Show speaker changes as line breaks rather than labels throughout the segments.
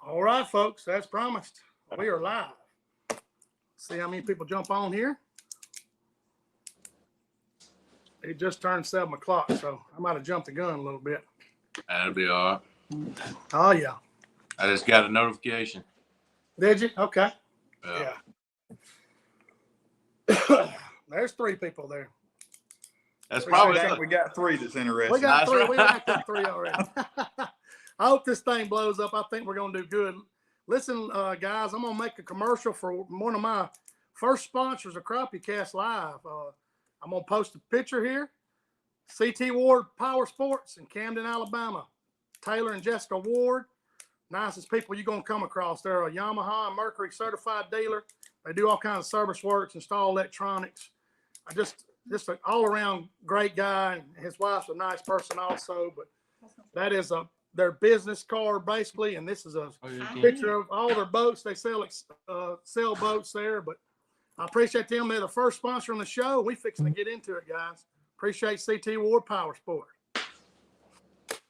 All right, folks, as promised, we are live. See how many people jump on here. It just turned 7 o'clock, so I might have jumped the gun a little bit.
That'll be all right.
Oh, yeah.
I just got a notification.
Did you? Okay.
Yeah.
There's 3 people there.
That's probably
we got 3 that's interested.
We got
That's
3.
right.
We racked up 3 already. I hope this thing blows up. I think we're going to do good. Listen, guys, I'm going to make a commercial for one of my first sponsors of CrappieKast Live. I'm going to post a picture here. CT Ward Power Sports in Camden, Alabama. Taylor and Jessica Ward, nicest people you're going to come across. They're a Yamaha and Mercury certified dealer. They do all kinds of service works, install electronics. Just an all-around great guy, and his wife's a nice person also. But that is their business card basically, and this is a picture of all their boats. They sell boats there. But I appreciate them. They're the first sponsor on the show. We fixing to get into it, guys. Appreciate CT Ward Power Sport.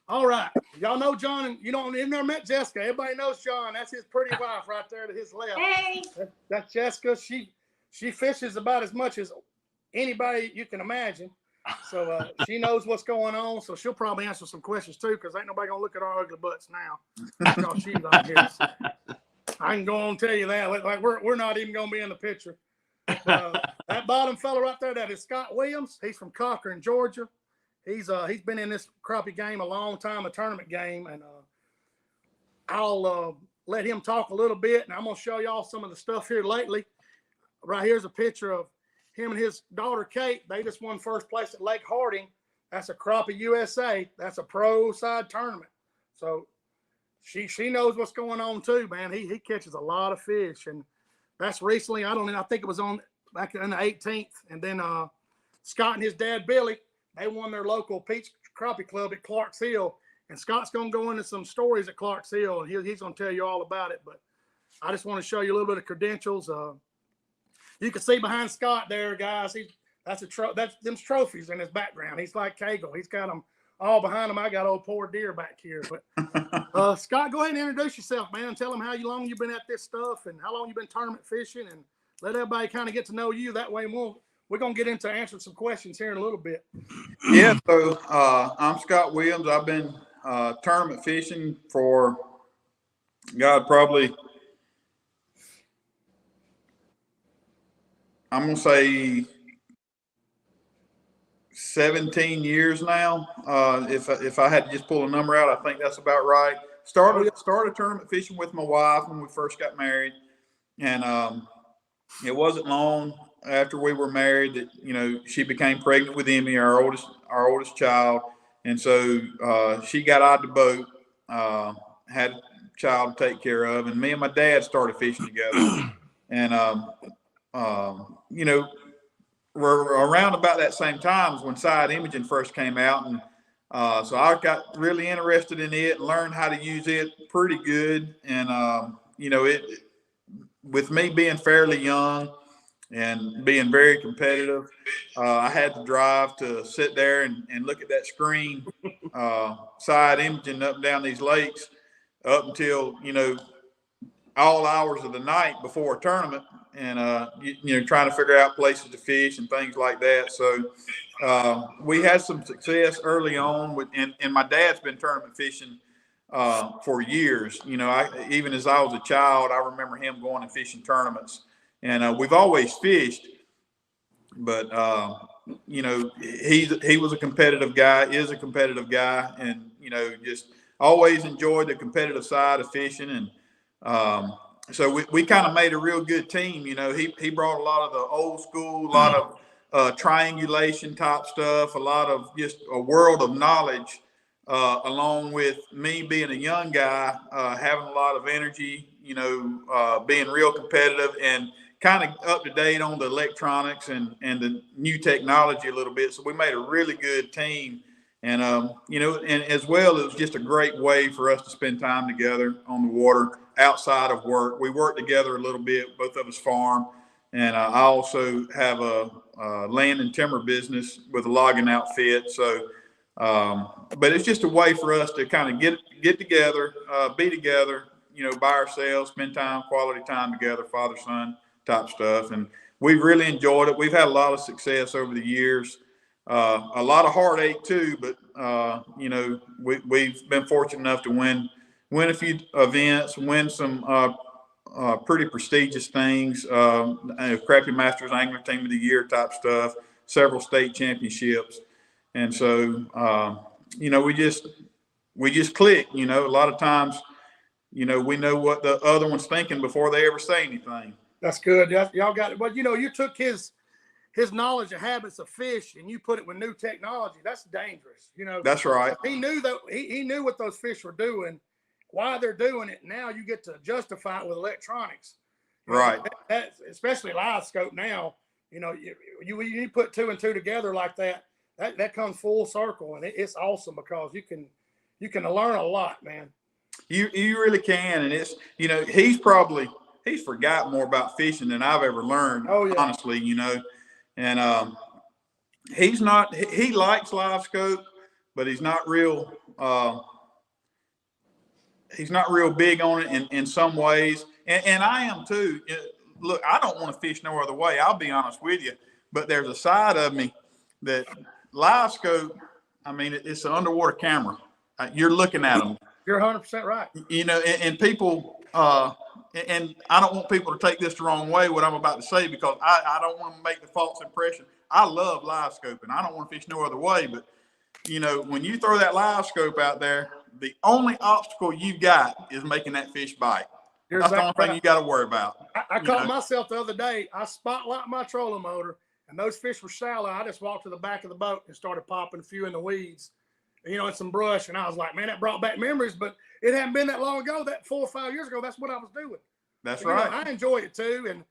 All right, y'all know John, and you've never met Jessica. Everybody knows John. That's his pretty wife right there to his left.
Hey.
That's Jessica. She fishes about as much as anybody you can imagine. So she knows what's going on. So she'll probably answer some questions too, because ain't nobody gonna look at our ugly butts now. Because she's on here. So I can go on and tell you that. Like we're not even gonna be in the picture. That bottom fella right there, that is Scott Williams. He's from Cochran, Georgia. He's been in this crappie game a long time, a tournament game, and I'll let him talk a little bit, and I'm gonna show y'all some of the stuff here lately. Right here's a picture of him and his daughter Kate. They just won first place at Lake Harding. That's a Crappie USA. That's a pro side tournament. So she knows what's going on too, man. He catches a lot of fish, and that's recently. I think it was on back on the 18th, and then Scott and his dad Billy. They won their local Peach Crappie Club at Clarks Hill, and Scott's going to go into some stories at Clarks Hill, and he's going to tell you all about it. But I just want to show you a little bit of credentials. You can see behind Scott there, guys. That's them trophies in his background. He's like Cagle. He's got them all behind him. I got old poor deer back here. But Scott, go ahead and introduce yourself, man. Tell them how long you've been at this stuff and how long you've been tournament fishing, and let everybody kind of get to know you. That way, we're going to get into answering some questions here in a little bit.
Yeah, so I'm Scott Williams. I've been tournament fishing for, probably, I'm going to say 17 years now. If I had to just pull a number out, I think that's about right. Started tournament fishing with my wife when we first got married, and it wasn't long after we were married that she became pregnant with Emmy, our oldest child, and so she got out of the boat, had a child to take care of, and me and my dad started fishing together, and we're around about that same time when side imaging first came out, and so I got really interested in it and learned how to use it pretty good, and with me being fairly young and being very competitive, I had to drive to sit there and look at that screen, side imaging up and down these lakes up until, all hours of the night before a tournament, and, trying to figure out places to fish and things like that. So we had some success early on and my dad's been tournament fishing for years. Even as I was a child, I remember him going and fishing tournaments. And we've always fished, but he was a competitive guy, is a competitive guy, and just always enjoyed the competitive side of fishing. And so we kind of made a real good team. He brought a lot of the old school, a lot of triangulation type stuff, a lot of just a world of knowledge, along with me being a young guy, having a lot of energy, being real competitive and kind of up to date on the electronics and the new technology a little bit. So we made a really good team. And, and as well, it was just a great way for us to spend time together on the water outside of work. We work together a little bit, both of us farm. And I also have a land and timber business with a logging outfit. So, but it's just a way for us to kind of get together, be together, by ourselves, spend quality time together, father son type stuff, and we've really enjoyed it. We've had a lot of success over the years. A lot of heartache too, but we've been fortunate enough to win a few events, win some pretty prestigious things, Crappie Masters Angler Team of the Year type stuff, several state championships, and so we just click. A lot of times, we know what the other one's thinking before they ever say anything.
That's good. Y'all got it. But you took his knowledge of habits of fish and you put it with new technology. That's dangerous.
That's right.
He knew that he knew what those fish were doing, why they're doing it. Now you get to justify it with electronics.
Right.
That especially live scope now. You put 2 and 2 together like that. That comes full circle, and it's awesome because you can learn a lot, man.
You really can, and it's he's forgotten more about fishing than I've ever learned.
Oh, yeah.
Honestly, and he likes live scope, but he's not real big on it in some ways, and I am too. Look, I don't want to fish no other way. I'll be honest with you, but there's a side of me that live scope. I mean, it's an underwater camera. You're looking at them.
You're 100% right.
And people, and I don't want people to take this the wrong way, what I'm about to say, because I don't want to make the false impression. I love live scoping. I don't want to fish no other way, but when you throw that live scope out there, the only obstacle you got is making that fish bite. That's the only thing you got to worry about.
I caught myself the other day. I spotlight my trolling motor, and those fish were shallow. I just walked to the back of the boat and started popping a few in the weeds, in some brush. And I was like, man, that brought back memories. But it hadn't been that long ago. That 4 or 5 years ago, that's what I was doing.
That's right.
I enjoy it too, and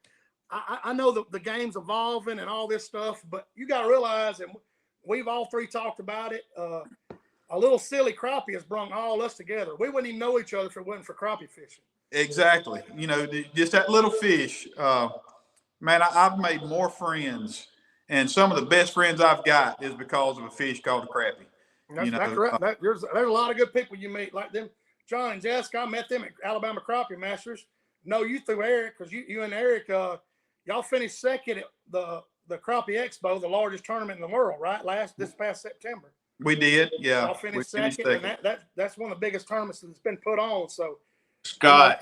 I know that the game's evolving and all this stuff. But you got to realize, and we've all three talked about it. A little silly crappie has brought all us together. We wouldn't even know each other if it wasn't for crappie fishing.
Exactly. Just that little fish. Man, I've made more friends, and some of the best friends I've got is because of a fish called a crappie.
That's correct. There's a lot of good people you meet, like them, John and Jessica. I met them at Alabama Crappie Masters. No, you through Eric, because you and Eric, y'all finished second at the Crappie Expo, the largest tournament in the world, right? This past September.
We did, yeah.
Y'all finished second, and that's one of the biggest tournaments that's been put on. So,
Scott,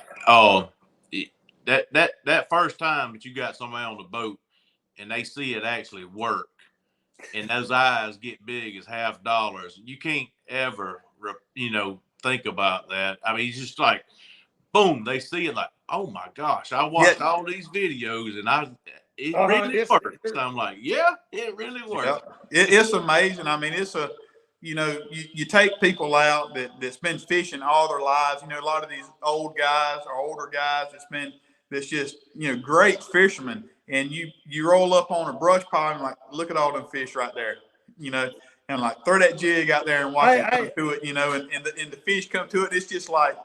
that first time that you got somebody on the boat and they see it actually work, and those eyes get big as $50, you can't ever, think about that. I mean, it's just like, boom, they see it like, oh my gosh, I watched all these videos and it really works. So I'm like, yeah, it really works.
Yeah. It's amazing. I mean, it's you take people out that's been fishing all their lives. A lot of these older guys that's just great fishermen, and you roll up on a brush pile and like, look at all them fish right there, and like throw that jig out there and watch it come to it, and the fish come to it. It's just like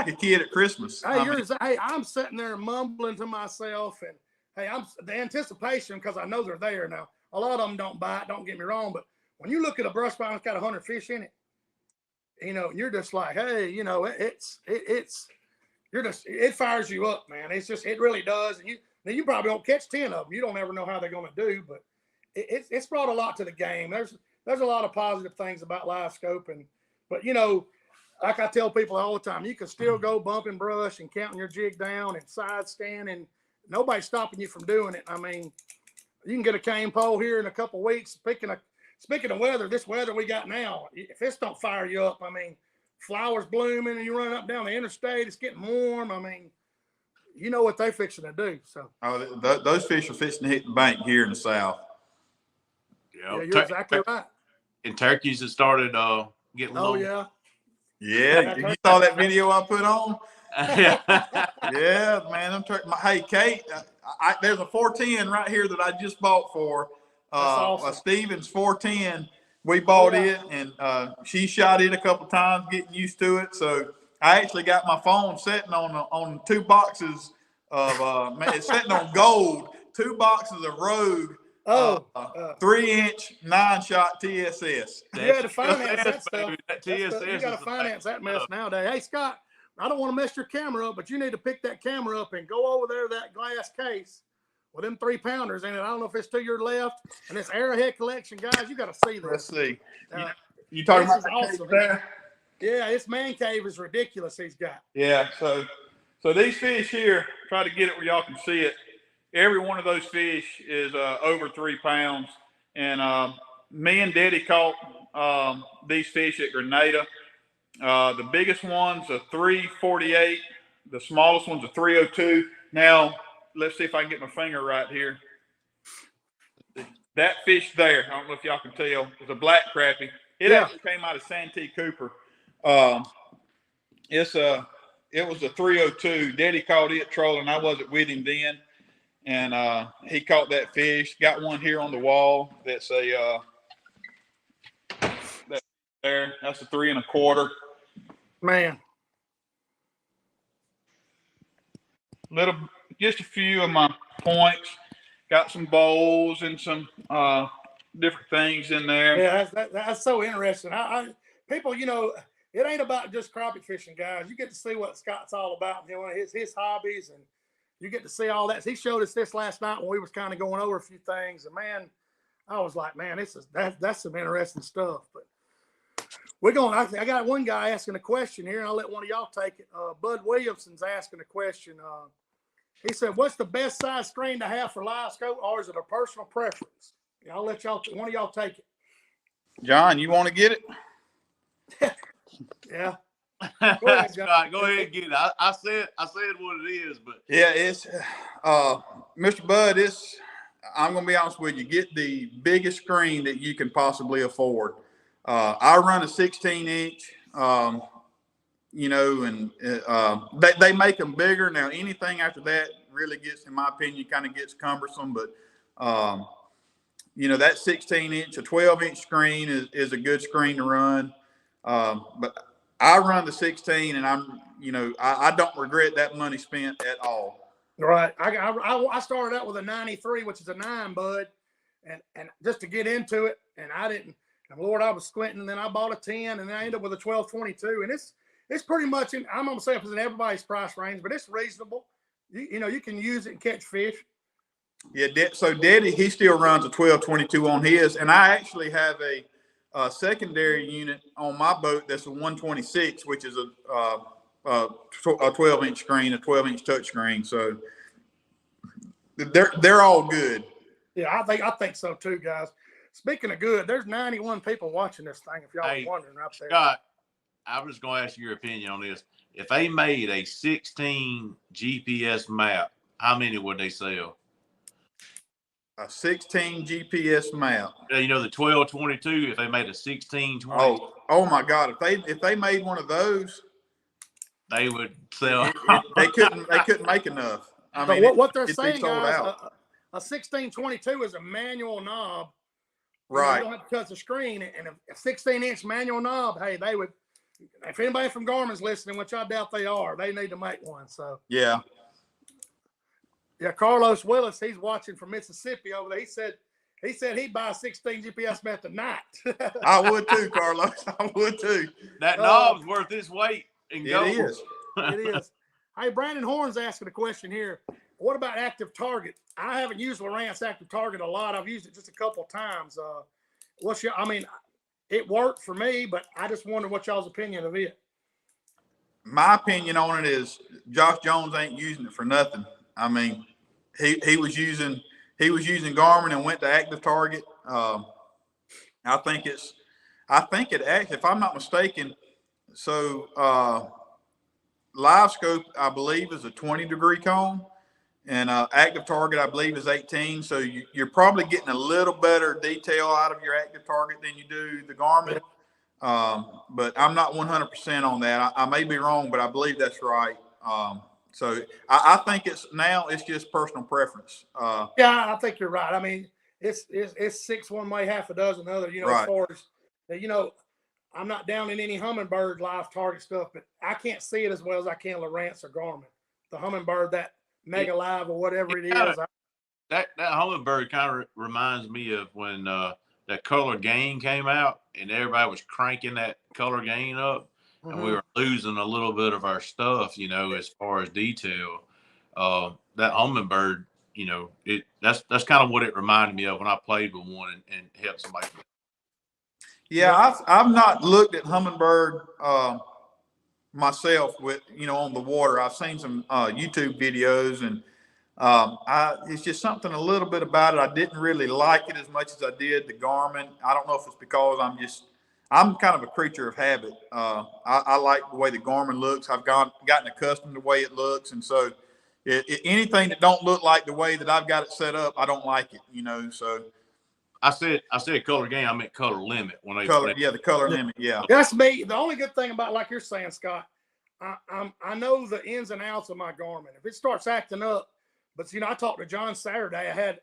a kid at Christmas.
I'm sitting there mumbling to myself, and I'm the anticipation, because I know they're there now. A lot of them don't bite. Don't get me wrong, but when you look at a brush pile that's got 100 fish in it, you're just like, hey, it fires you up, man. It really does. And you probably don't catch 10 of them. You don't ever know how they're going to do, but it's brought a lot to the game. There's a lot of positive things about live scoping, but like I tell people all the time, you can still go bumping brush and counting your jig down and side standing. Nobody's stopping you from doing it. I mean, you can get a cane pole here in a couple of weeks. Speaking of weather, this weather we got now, if this don't fire you up, I mean, flowers blooming and you run up down the interstate, it's getting warm. I mean, you know what they're fixing to do. So
those fish are fixing to hit the bank here in the South.
Yeah, you're exactly right.
And turkeys have started getting low.
Oh, yeah.
Yeah, you saw that video I put on? Yeah, man. Hey, Kate, there's a 410 right here that I just bought for awesome. A Stevens 410. We bought it, and she shot it a couple times, getting used to it. So I actually got my phone sitting on 2 boxes of it's sitting on gold, 2 boxes of Rogue. 3-inch 9-shot TSS.
You got to finance that stuff. You got to finance that mess nowadays. Hey, Scott, I don't want to mess your camera up, but you need to pick that camera up and go over there to that glass case with them 3-pounders in it. I don't know if it's to your left. And this Arrowhead collection, guys, you got to see this.
Let's see. You talking about
awesome
there?
Yeah, this man cave is ridiculous. He's got.
Yeah. So these fish here, try to get it where y'all can see it. Every one of those fish is over 3 pounds. And me and Daddy caught these fish at Grenada. The biggest one's a 348. The smallest one's a 302. Now, let's see if I can get my finger right here. That fish there, I don't know if y'all can tell, is a black crappie. It actually came out of Santee Cooper. It was a 302. Daddy caught it trolling. I wasn't with him then. And he caught that fish. Got one here on the wall that's a that's a 3 1/4.
Man.
Just a few of my points. Got some bowls and some different things in there.
Yeah, that's so interesting. People, you know, it ain't about just crappie fishing, guys. You get to see what Scott's all about, you know, his hobbies, and you get to see all that. He showed us this last night when we was kind of going over a few things, and man, I was like, man, that's some interesting stuff. But we're going. I got one guy asking a question here, and I'll let one of y'all take it. Bud Williamson's asking a question. He said, "What's the best size screen to have for live scope, or is it a personal preference?" Yeah, I'll let one of y'all take it.
John, you want to get it?
Yeah.
Go ahead, Scott. Go ahead and get it. I said what it is, but
yeah, it's Mr. Bud. I'm gonna be honest with you. Get the biggest screen that you can possibly afford. I run a 16-inch. You know, and they make them bigger. Now, anything after that really gets, in my opinion, kind of gets cumbersome. But, you know, that 16-inch, a 12-inch screen is a good screen to run. But I run the 16, and I don't regret that money spent at all.
Right. I started out with a 93, which is a 9, Bud, and just to get into it, and I didn't. And Lord, I was squinting, and then I bought a 10, and then I ended up with a 1222, and it's pretty much I'm gonna say it's in everybody's price range, but it's reasonable. You know, you can use it and catch fish.
Yeah. So Daddy, he still runs a 1222 on his, and I actually have a secondary unit on my boat that's a 126, which is a 12-inch screen, a 12-inch touch screen. So they're all good.
Yeah, I think so too, guys. Speaking of good, there's 91 people watching this thing. If y'all are wondering out there,
Scott, I was going to ask your opinion on this. If they made a 16 GPS map, how many would they sell?
A 16 GPS map.
You know, the 1222. If they made a 1620,
oh my God! If they made one of those,
they would sell.
They couldn't make enough. I
mean, what they're saying, guys,
out.
A 1622 is a manual knob.
Right.
You don't have to touch the screen, and a 16-inch manual knob. Hey, they would. If anybody from Garmin's listening, which I doubt they are, they need to make one. So
yeah.
Carlos Willis, he's watching from Mississippi over there. He said he'd buy a 16 GPS map tonight.
I would too, Carlos. I would too.
That knob's worth its weight in gold.
It is.
It is. Hey, Brandon Horn's asking a question here. What about Active Target? I haven't used Lowrance Active Target a lot. I've used it just a couple of times. It worked for me, but I just wonder what y'all's opinion of it.
My opinion on it is Josh Jones ain't using it for nothing. I mean, he was using Garmin and went to Active Target. I think it actually, if I'm not mistaken, so Live Scope, I believe, is a 20-degree cone, and Active Target, I believe, is 18. So you're probably getting a little better detail out of your Active Target than you do the Garmin. But I'm not 100% on that. I may be wrong, but I believe that's right. So I think it's just personal preference.
Yeah, I think you're right. I mean, it's 6 one way, half a dozen other. You know,
right.
As far as I'm not down in any Humminbird Live Target stuff, but I can't see it as well as I can Lowrance or Garmin. The Humminbird, that Mega Live or whatever it is.
That Humminbird kind of reminds me of when that Color Gain came out and everybody was cranking that Color Gain up. and we were losing a little bit of our stuff, you know, as far as detail. That hummingbird, you know, that's kind of what it reminded me of when I played with one and helped somebody.
Yeah, I've not looked at hummingbird myself with, you know, on the water. I've seen some YouTube videos, and it's just something a little bit about it. I didn't really like it as much as I did the Garmin. I don't know if it's because I'm kind of a creature of habit. I like the way the Garmin looks. I've gotten accustomed to the way it looks, and so anything that don't look like the way that I've got it set up, I don't like it. You know, so.
I said color game. I meant color limit when they
Color, yeah, the color limit, yeah.
That's me. The only good thing about, like you're saying, Scott, I know the ins and outs of my Garmin. If it starts acting up, but you know, I talked to John Saturday. I had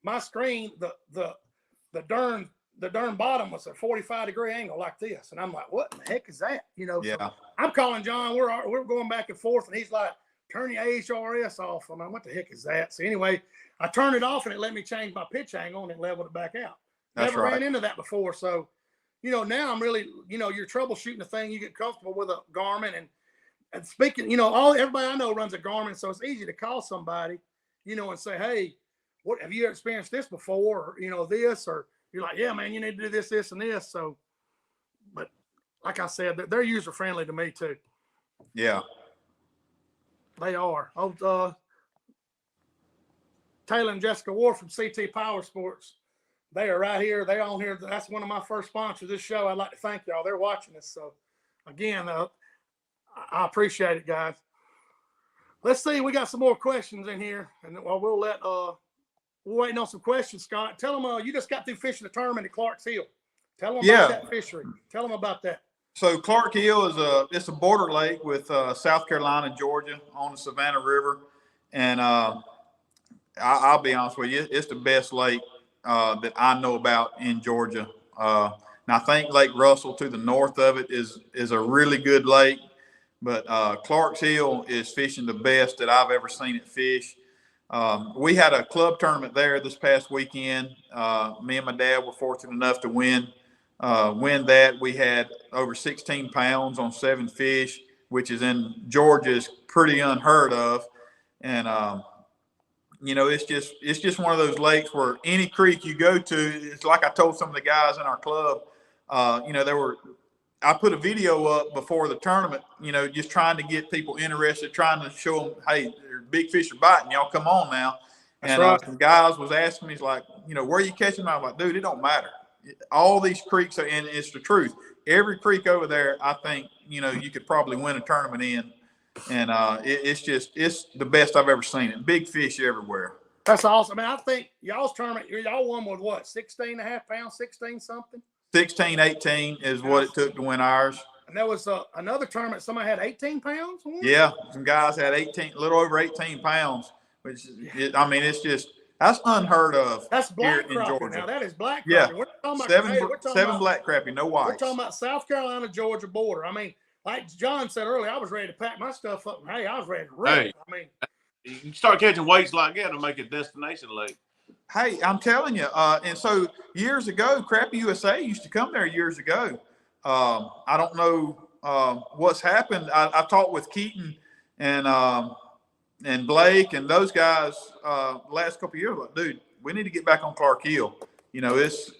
my screen, the darn bottom was a 45-degree angle like this, and I'm like, what in the heck is that? You know,
yeah.
So I'm calling John. We're going back and forth, and he's like, turn your AHRS off. I'm like, what the heck is that? So anyway, I turned it off, and it let me change my pitch angle, and it leveled it back out.
That's
Never
right.
ran into that before. So, you know, now I'm really, you know, you're troubleshooting the thing. You get comfortable with a Garmin, and speaking, you know, everybody I know runs a Garmin, so it's easy to call somebody, you know, and say, hey, what have you experienced this before? Or, you know, this, or you're like, yeah, man, you need to do this, this, and this. So, but like I said, they're user friendly to me too.
Yeah.
They are. Taylor and Jessica Ward from CT Power Sports. They are right here. They're on here. That's one of my first sponsors of this show. I'd like to thank y'all. They're watching us. So, again, I appreciate it, guys. Let's see. We got some more questions in here, and we'll let we're waiting on some questions. Scott, tell them you just got through fishing a tournament at Clark's Hill. Tell them about that fishery. Tell them about that.
So Clark Hill is it's a border lake with South Carolina, Georgia, on the Savannah River, and I'll be honest with you, it's the best lake that I know about in Georgia. Now I think Lake Russell to the north of it is a really good lake, but Clark's Hill is fishing the best that I've ever seen it fish. We had a club tournament there this past weekend. Me and my dad were fortunate enough to win that. We had over 16 pounds on 7 fish, which is in Georgia is pretty unheard of. And, you know, it's just one of those lakes where any creek you go to, it's like I told some of the guys in our club, you know, I put a video up before the tournament, you know, just trying to get people interested, trying to show them, hey, big fish are biting, y'all come on now. And some guys was asking me, he's like, you know, where are you catching them? I'm like, dude, it don't matter. All these creeks are, and it's the truth. Every creek over there, I think, you know, you could probably win a tournament in. And it's the best I've ever seen it. Big fish everywhere.
That's awesome. I mean, I think y'all's tournament, y'all won with what, 16.5 pounds, 16 something?
16, 18 is what it took to win ours.
And there was another tournament, somebody had 18 pounds?
Yeah, some guys had a little over 18 pounds, which I mean, that's unheard of.
That's black crappie now. That is black crappie.
Yeah,
we're talking about,
seven black crappie, no whites.
We're talking about South Carolina, Georgia border. I mean, like John said earlier, I was ready to pack my stuff up, and hey, I was ready to rip.
Hey,
I mean,
you start catching weights like that to make a destination lake.
Hey, I'm telling you. And so years ago, Crappie USA used to come there years ago. I don't know what's happened. I talked with Keaton and Blake and those guys last couple of years. Like, dude, we need to get back on Clark Hill. You know, it's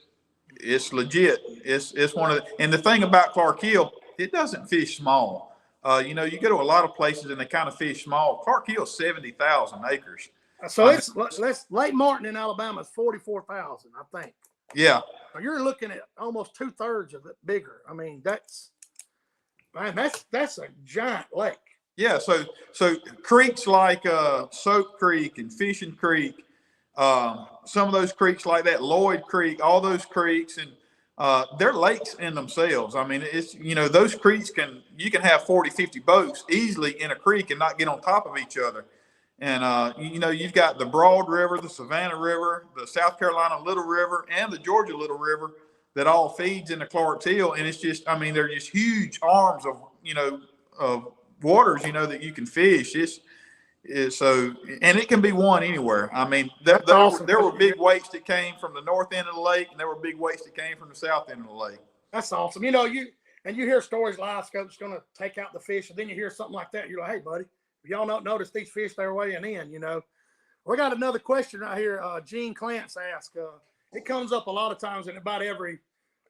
legit. It's one of the, and the thing about Clark Hill, it doesn't fish small. You know, you go to a lot of places and they kind of fish small. Clark Hill is 70,000 acres.
So let's Lake Martin in Alabama is 44,000, I think.
Yeah.
So you're looking at almost 2/3 of it bigger. I mean, that's a giant lake.
Yeah. So creeks like Soap Creek and Fishing Creek, some of those creeks like that, Lloyd Creek, all those creeks, and they're lakes in themselves. I mean, it's, you know, those creeks you can have 40, 50 boats easily in a creek and not get on top of each other. And, you know, you've got the Broad River, the Savannah River, the South Carolina Little River, and the Georgia Little River that all feeds into Clark's Hill. And it's just, I mean, they're just huge arms of, you know, of waters, you know, that you can fish. So, and it can be won anywhere. I mean, there were big weights that came from the north end of the lake, and there were big weights that came from the south end of the lake.
That's awesome. You know, and you hear stories, live scope's going to take out the fish, and then you hear something like that. You're like, hey, buddy, if y'all don't notice these fish, they're weighing in, you know. We got another question right here. Gene Clance asked, it comes up a lot of times in about every,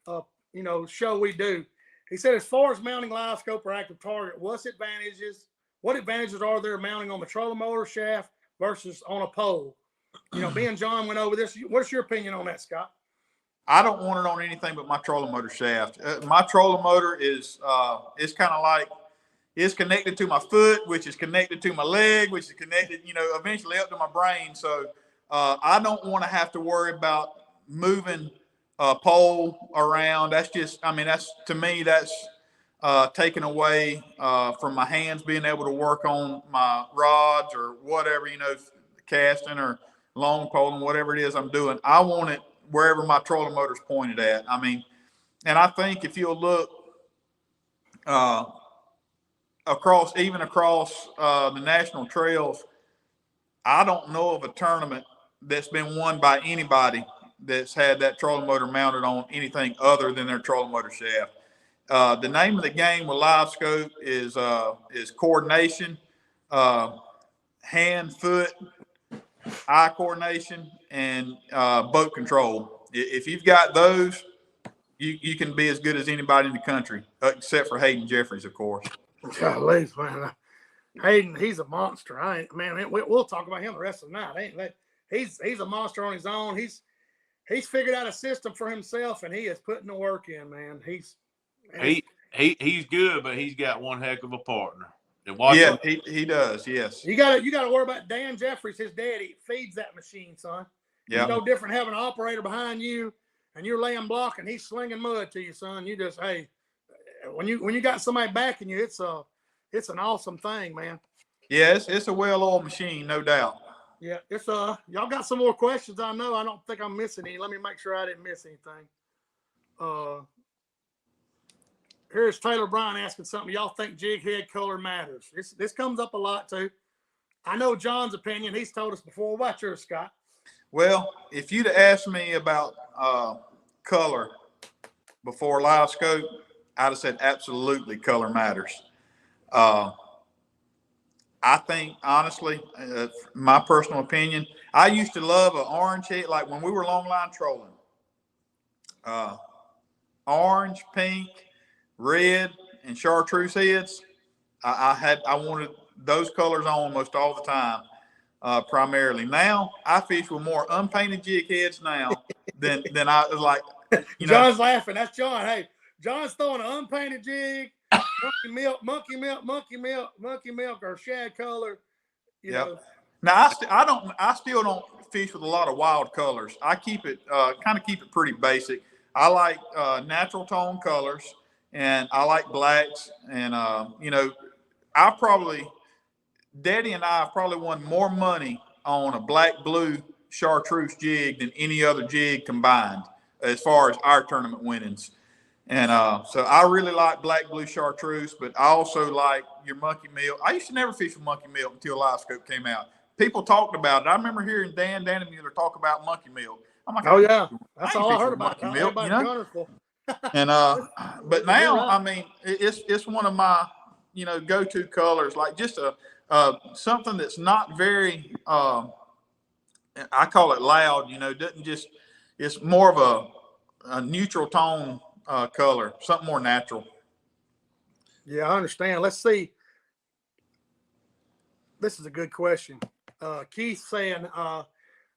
you know, show we do. He said, as far as mounting live scope or active target, what advantages are there mounting on the trolling motor shaft versus on a pole? You know, me and John went over this. What's your opinion on that, Scott?
I don't want it on anything but my trolling motor shaft. My trolling motor is it's kind of like it's connected to my foot, which is connected to my leg, which is connected, you know, eventually up to my brain. So I don't want to have to worry about moving a pole around. That's just, I mean, that's, to me, that's taken away from my hands being able to work on my rods or whatever, you know, casting or long poling, whatever it is I'm doing. I want it wherever my trolling motor's pointed at. I mean, and I think if you'll look across the national trails, I don't know of a tournament that's been won by anybody that's had that trolling motor mounted on anything other than their trolling motor shaft. The name of the game with live scope is coordination, hand, foot, eye coordination, and boat control. If you've got those, you can be as good as anybody in the country, except for Hayden Jeffries, of course.
Golly, man. Hayden, he's a monster. We'll talk about him the rest of the night. He's a monster on his own. He's figured out a system for himself, and he is putting the work in, man. He's good,
but he's got one heck of a partner.
Yeah, he does. Yes.
You got to worry about Dan Jeffries. His daddy feeds that machine, son. Yeah. It's no different having an operator behind you, and you're laying block, and he's slinging mud to you, son. You just, hey, when you got somebody backing you, it's an awesome thing, man.
Yeah, it's a well-oiled machine, no doubt.
Yeah, it's y'all got some more questions? I know. I don't think I'm missing any. Let me make sure I didn't miss anything. Here's Taylor Bryan asking something. Y'all think jig head color matters? This comes up a lot too. I know John's opinion. He's told us before. What about yours, Scott?
Well, if you'd asked me about color before live scope, I'd have said absolutely color matters. I think, honestly, my personal opinion, I used to love an orange head, like when we were long line trolling. Orange, pink, red, and chartreuse heads. I wanted those colors on almost all the time, primarily. Now, I fish with more unpainted jig heads now than I was like.
John's laughing. That's John. Hey, John's throwing an unpainted jig, monkey milk, or shad color. You know.
Now I still don't fish with a lot of wild colors. I keep it kind of keep it pretty basic. I like natural tone colors, and I like blacks. And Daddy and I have probably won more money on a black blue chartreuse jig than any other jig combined, as far as our tournament winnings. And so I really like black blue chartreuse, but I also like your monkey milk. I used to never fish with monkey milk until live scope came out. People talked about it. I remember hearing Dan Dannemuller talk about monkey milk. I'm like,
oh yeah, that's all I heard about
monkey milk, you know. And but now, I mean, it's one of my go-to colors, like just something that's not very I call it loud. Doesn't just, it's more of a neutral tone color, something more natural.
Yeah, I understand. Let's see. This is a good question. Keith saying, I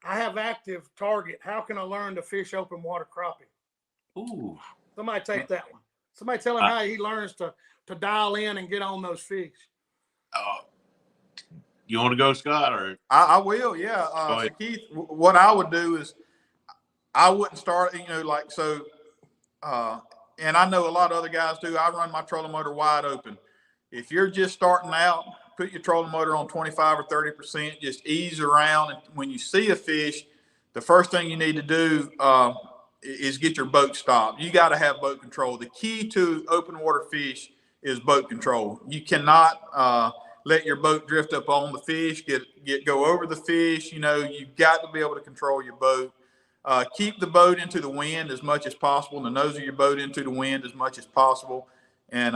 have active target. How can I learn to fish open water crappie?
Ooh.
Somebody take that one. Somebody tell him how he learns to dial in and get on those fish.
You want to go, Scott? Or
I will, yeah. So Keith, what I would do is I wouldn't start, and I know a lot of other guys do. I run my trolling motor wide open. If you're just starting out, put your trolling motor on 25 or 30%, just ease around. And when you see a fish, the first thing you need to do is get your boat stopped. You got to have boat control. The key to open water fish is boat control. You cannot let your boat drift up on the fish, go over the fish. You've got to be able to control your boat. Keep the boat into the wind as much as possible, the nose of your boat into the wind as much as possible. And,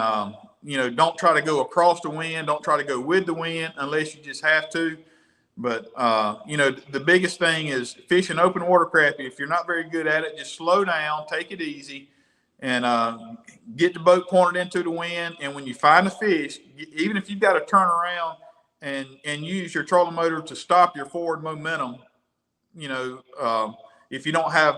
don't try to go across the wind. Don't try to go with the wind unless you just have to. But, the biggest thing is fishing open water crappie. If you're not very good at it, just slow down, take it easy, and get the boat pointed into the wind. And when you find a fish, even if you've got to turn around and use your trolling motor to stop your forward momentum, if you don't have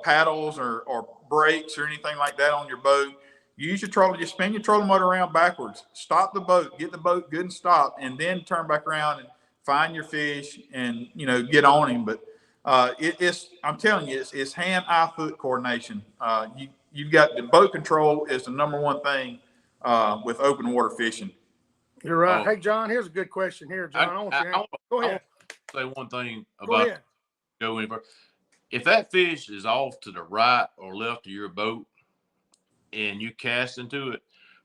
paddles or brakes or anything like that on your boat, use your trolling, just spin your trolling motor around backwards, stop the boat, get the boat good and stop, and then turn back around and find your fish and, get on him. But I'm telling you, it's hand, eye, foot coordination. You've got the boat control is the number one thing with open water fishing.
You're right. Hey, John, here's a good question here, John. Go ahead.
I say one thing about going first. If that fish is off to the right or left of your boat and you cast into it,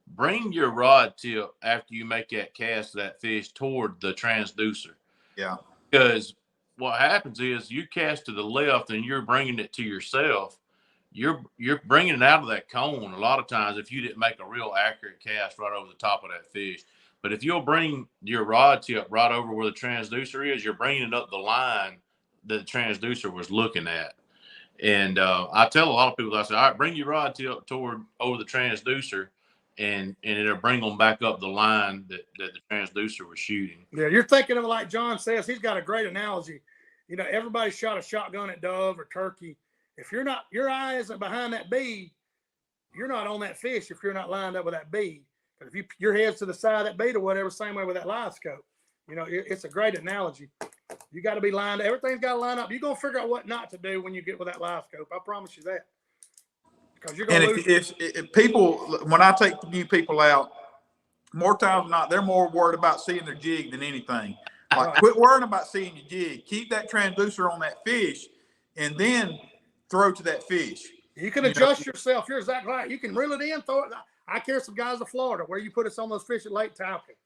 bring your rod tip after you make that cast of that fish toward the transducer.
Yeah.
Because what happens is you cast to the left and you're bringing it to yourself. You're bringing it out of that cone a lot of times if you didn't make a real accurate cast right over the top of that fish. But if you'll bring your rod tip right over where the transducer is, you're bringing it up the line that the transducer was looking at. And I tell a lot of people, I say, all right, bring your rod tip over the transducer, and it'll bring them back up the line that the transducer was shooting.
Yeah, you're thinking of it like John says. He's got a great analogy. Everybody shot a shotgun at dove or turkey. If your eye isn't behind that bead, you're not on that fish if you're not lined up with that bead. Because if your head's to the side of that bead or whatever, same way with that live scope. It's a great analogy. You got to be lined. Everything's got to line up. You're going to figure out what not to do when you get with that live scope. I promise you that. Because you're going to lose.
If people, when I take new people out, more times than not, they're more worried about seeing their jig than anything. Like, quit worrying about seeing your jig. Keep that transducer on that fish, and then throw to that fish.
You can adjust yourself. You're exactly right. You can reel it in, throw it. I carry some guys to Florida where you put us on those fish at Lake Talcott.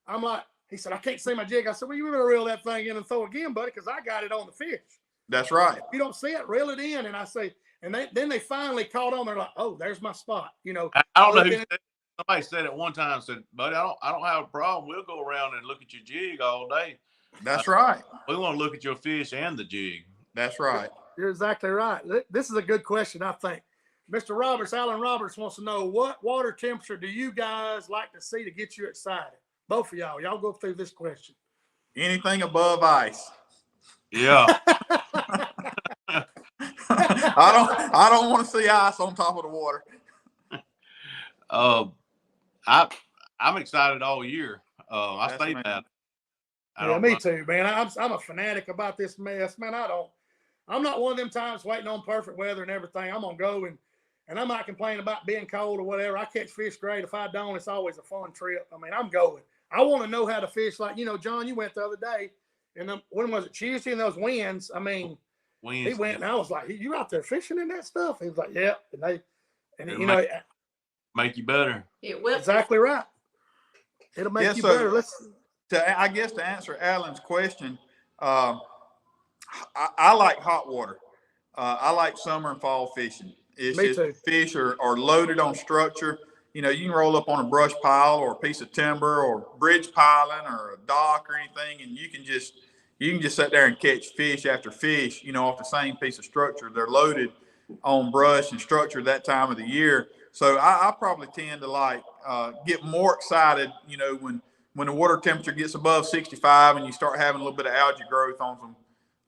I'm like, he said, I can't see my jig. I said, well, you better reel that thing in and throw again, buddy, because I got it on the fish.
That's right.
If you don't see it, reel it in. And I say, and then they finally caught on. They're like, oh, there's my spot.
I don't know who said, somebody said it one time, said, buddy, I don't have a problem. We'll go around and look at your jig all day.
That's right.
We want to look at your fish and the jig.
That's right.
You're exactly right. This is a good question, I think. Mr. Roberts, Alan Roberts wants to know, what water temperature do you guys like to see to get you excited? Both of y'all go through this question.
Anything above ice.
Yeah.
I don't want to see ice on top of the water.
I'm excited all year. I say that.
Yeah, me too, man. I'm a fanatic about this mess, man. I'm not one of them times waiting on perfect weather and everything. I'm gonna go and I'm not complaining about being cold or whatever. I catch fish great. If I don't, it's always a fun trip. I mean, I'm going. I want to know how to fish. Like, John, you went the other day, and when was it, Tuesday, and those winds? I mean, he went, and I was like, you out there fishing in that stuff? He was like, yeah. And
make you better.
It will.
Exactly right. It'll make you better.
I guess to answer Alan's question, I like hot water. I like summer and fall fishing. It's
Me
just
too.
Fish are loaded on structure. You can roll up on a brush pile or a piece of timber or bridge piling or a dock or anything, and you can just sit there and catch fish after fish, off the same piece of structure. They're loaded on brush and structure that time of the year. So I probably tend to get more excited, when the water temperature gets above 65 and you start having a little bit of algae growth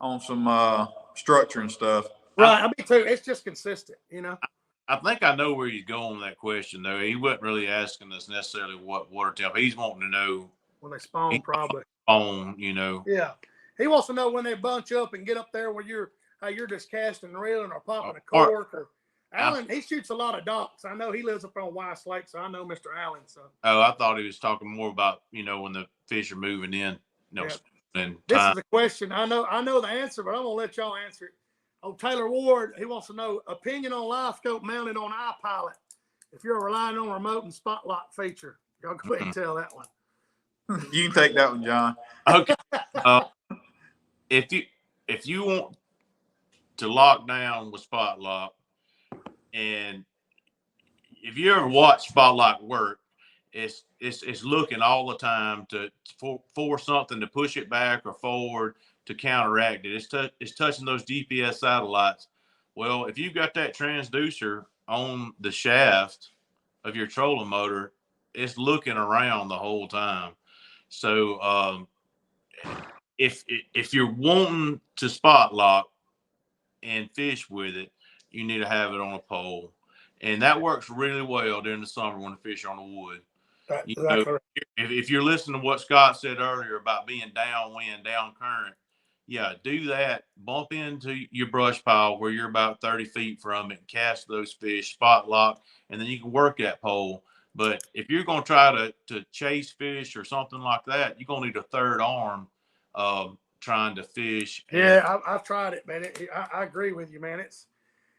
on some structure and stuff.
Right, me too. It's just consistent,
I think I know where he's going with that question, though. He wasn't really asking us necessarily what water temp. He's wanting to know
when they spawn, probably.
Yeah.
He wants to know when they bunch up and get up there where you're just casting and reeling or popping a cork. Or Alan, he shoots a lot of docks. I know he lives up on Weiss Lake, so I know Mr. Allen. So.
Oh, I thought he was talking more about when the fish are moving in.
This is a question. I know the answer, but I'm gonna let y'all answer it. Oh, Taylor Ward, he wants to know opinion on live scope mounted on iPilot. If you're relying on remote and spotlight feature, y'all go ahead and tell that one.
You can take that one, John.
Okay. If you want to lock down with spot lock, and if you ever watch Spotlight work, it's looking all the time for something to push it back or forward to counteract it. It's touching those GPS satellites. Well, if you've got that transducer on the shaft of your trolling motor, it's looking around the whole time. So if you're wanting to spot lock and fish with it, you need to have it on a pole, and that works really well during the summer when the fish are on the wood. You know, if you're listening to what Scott said earlier about being downwind, down current, yeah, do that. Bump into your brush pile where you're about 30 feet from it, cast those fish, spot lock, and then you can work that pole. But if you're going to try to chase fish or something like that, you're going to need a third arm trying to fish.
Yeah, I've tried it, man. I agree with you, man.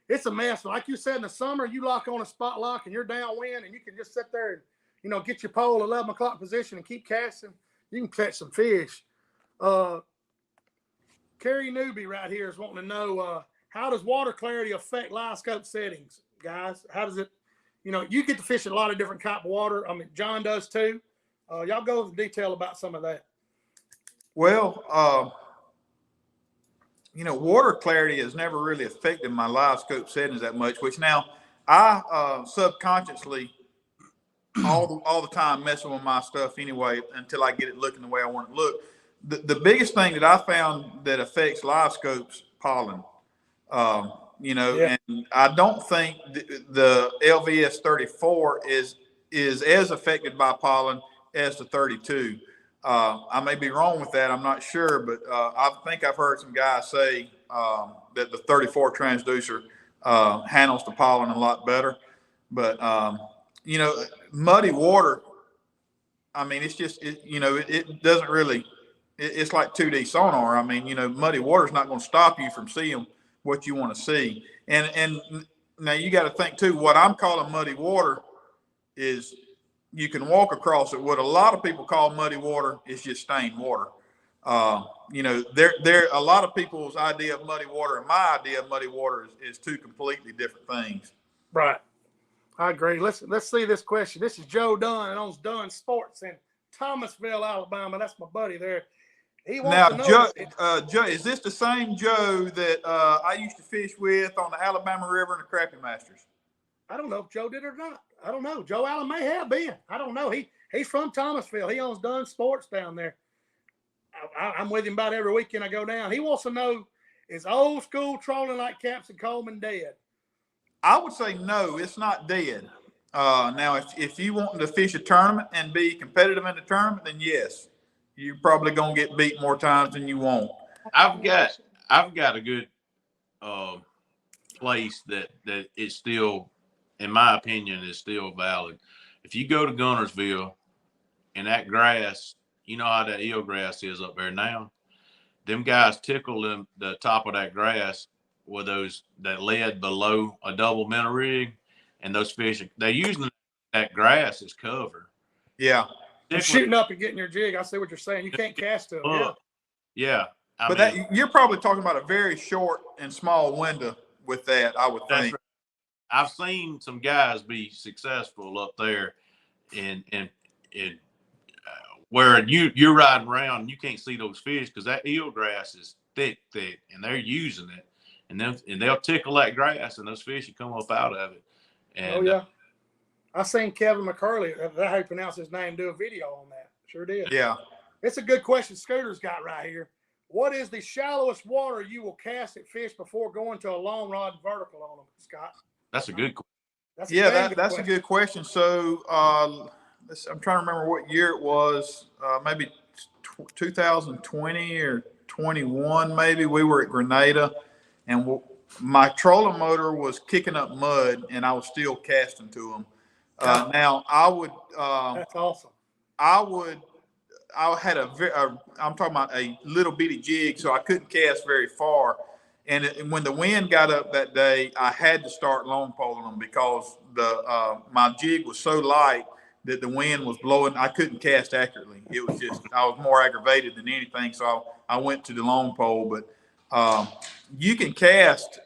It's a mess. Like you said, in the summer, you lock on a spot lock and you're downwind, and you can just sit there and get your pole 11 o'clock position and keep casting. You can catch some fish. Kerry Newbie right here is wanting to know, how does water clarity affect live scope settings, guys? How does it, you get to fish in a lot of different type of water. I mean, John does too. Y'all go into detail about some of that.
Well, water clarity has never really affected my live scope settings that much, which now I subconsciously all the time messing with my stuff anyway until I get it looking the way I want it to look. The biggest thing that I found that affects live scopes, pollen. And I don't think the LVS 34 is as affected by pollen as the 32. I may be wrong with that. I'm not sure, but I think I've heard some guys say that the 34 transducer handles the pollen a lot better. But muddy water, I mean, it's just it doesn't really. It's like 2D sonar. I mean, muddy water is not going to stop you from seeing what you want to see. And now you got to think too. What I'm calling muddy water is you can walk across it. What a lot of people call muddy water is just stained water. There a lot of people's idea of muddy water and my idea of muddy water is two completely different things.
Right. I agree. Let's see this question. This is Joe Dunn and owns Dunn Sports in Thomasville, Alabama. That's my buddy there. He wants to know.
Joe, is this the same Joe that I used to fish with on the Alabama River and the Crappie Masters?
I don't know if Joe did or not. I don't know. Joe Allen may have been. I don't know. He's from Thomasville. He owns Dunn Sports down there. I'm with him about every weekend I go down. He wants to know, is old school trolling like Caps and Coleman dead?
I would say no, it's not dead. Now, if you want to fish a tournament and be competitive in the tournament, then yes, you're probably going to get beat more times than you want.
I've got a good place that is still, in my opinion, is still valid. If you go to Gunnersville and that grass, you know how that eel grass is up there now. Them guys tickle the top of that grass with that lead below a double minnow rig, and those fish they're using that grass as cover.
Yeah.
Shooting up and getting your jig. I see what you're saying. You can't cast to them.
Yeah.
You're probably talking about a very short and small window with that, I would think.
Right. I've seen some guys be successful up there and where you're riding around and you can't see those fish because that eel grass is thick, and they're using it. And they'll tickle that grass and those fish will come up out of it. And,
I seen Kevin McCurley, that's how you pronounce his name, do a video on that. Sure did.
Yeah.
It's a good question Scooter's got right here. What is the shallowest water you will cast at fish before going to a long rod vertical on them, Scott?
That's a good question.
That's a good question. So I'm trying to remember what year it was, maybe 2020 or 21 maybe. We were at Grenada, and my trolling motor was kicking up mud, and I was still casting to them. Now I would.
That's awesome.
I had I'm talking about a little bitty jig, so I couldn't cast very far. And when the wind got up that day, I had to start long poling them because my jig was so light that the wind was blowing. I couldn't cast accurately. It was just, I was more aggravated than anything. So I went to the long pole, but you can cast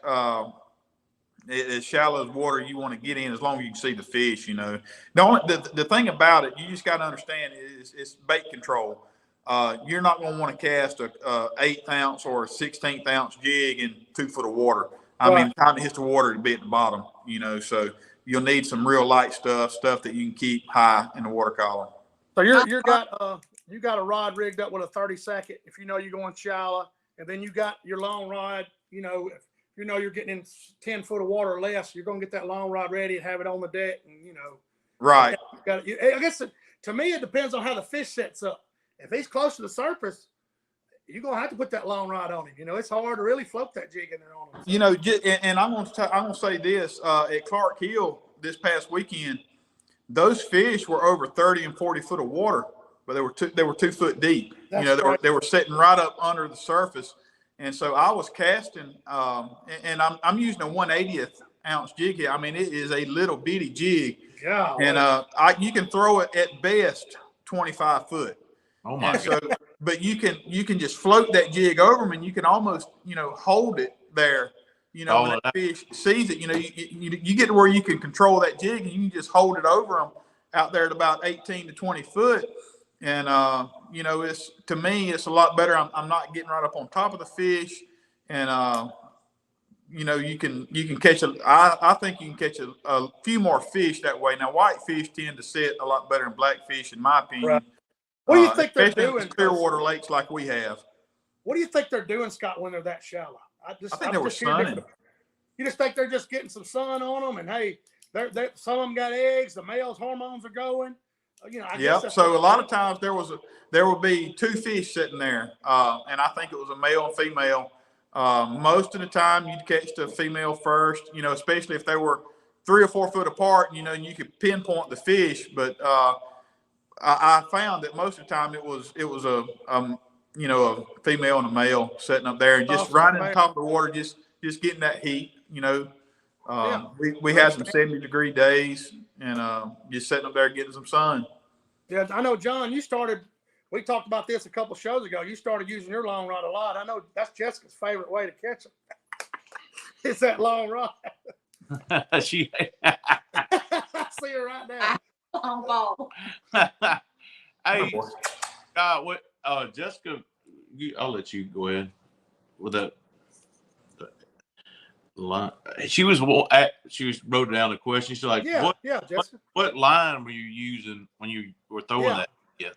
as shallow as water you want to get in, as long as you can see the fish. The thing about it, you just got to understand is it's bait control. You're not going to want to cast a 1/8 ounce or a 1/16 ounce jig in 2 foot of water. I mean, the time it hits the water to be at the bottom. So you'll need some real light stuff that you can keep high in the water column.
So you got a rod rigged up with a 30-second if you're going shallow, and then you got your long rod. If you're getting in 10 foot of water or less, you're gonna get that long rod ready and have it on the deck, and
Right.
I guess to me it depends on how the fish sets up. If he's close to the surface, you're gonna have to put that long rod on him. It's hard to really float that jig in there on him.
And I'm gonna say this at Clark Hill this past weekend. Those fish were over 30 and 40 foot of water, but they were 2 foot deep. They were sitting right up under the surface, and so I was casting, and I'm using a 1/80th ounce jig here. I mean, it is a little bitty jig, and you can throw it at best 25 foot.
Oh my!
But you can just float that jig over them, and you can almost hold it there. When that fish sees it, you get to where you can control that jig, and you can just hold it over them out there at about 18 to 20 foot. And, it's, to me, it's a lot better. I'm not getting right up on top of the fish. And, you can catch I think you can catch a few more fish that way. Now, white fish tend to sit a lot better than black fish, in my opinion.
Right. What do you think they're
especially
doing?
in Clearwater lakes like we have.
What do you think they're doing, Scott, when they're that shallow? I
think they were sunning.
You just think they're just getting some sun on them, and hey, some of them got eggs. The male's hormones are going.
Yep. So a lot of times there will be 2 fish sitting there, and I think it was a male and female. Most of the time you'd catch the female first. Especially if they were 3 or 4 foot apart. And you could pinpoint the fish, but I found that most of the time it was a female and a male sitting up there and just right on top of the water, just getting that heat. We had some 70-degree days and just sitting up there getting some sun.
Yeah, I know, John, we talked about this a couple shows ago. You started using your long rod a lot. I know that's Jessica's favorite way to catch them. It's that long rod.
I
see her right now.
Hey, Jessica, I'll let you go ahead with that. Line. She wrote down the question. She's like, what line were you using when you were throwing that? Yeah.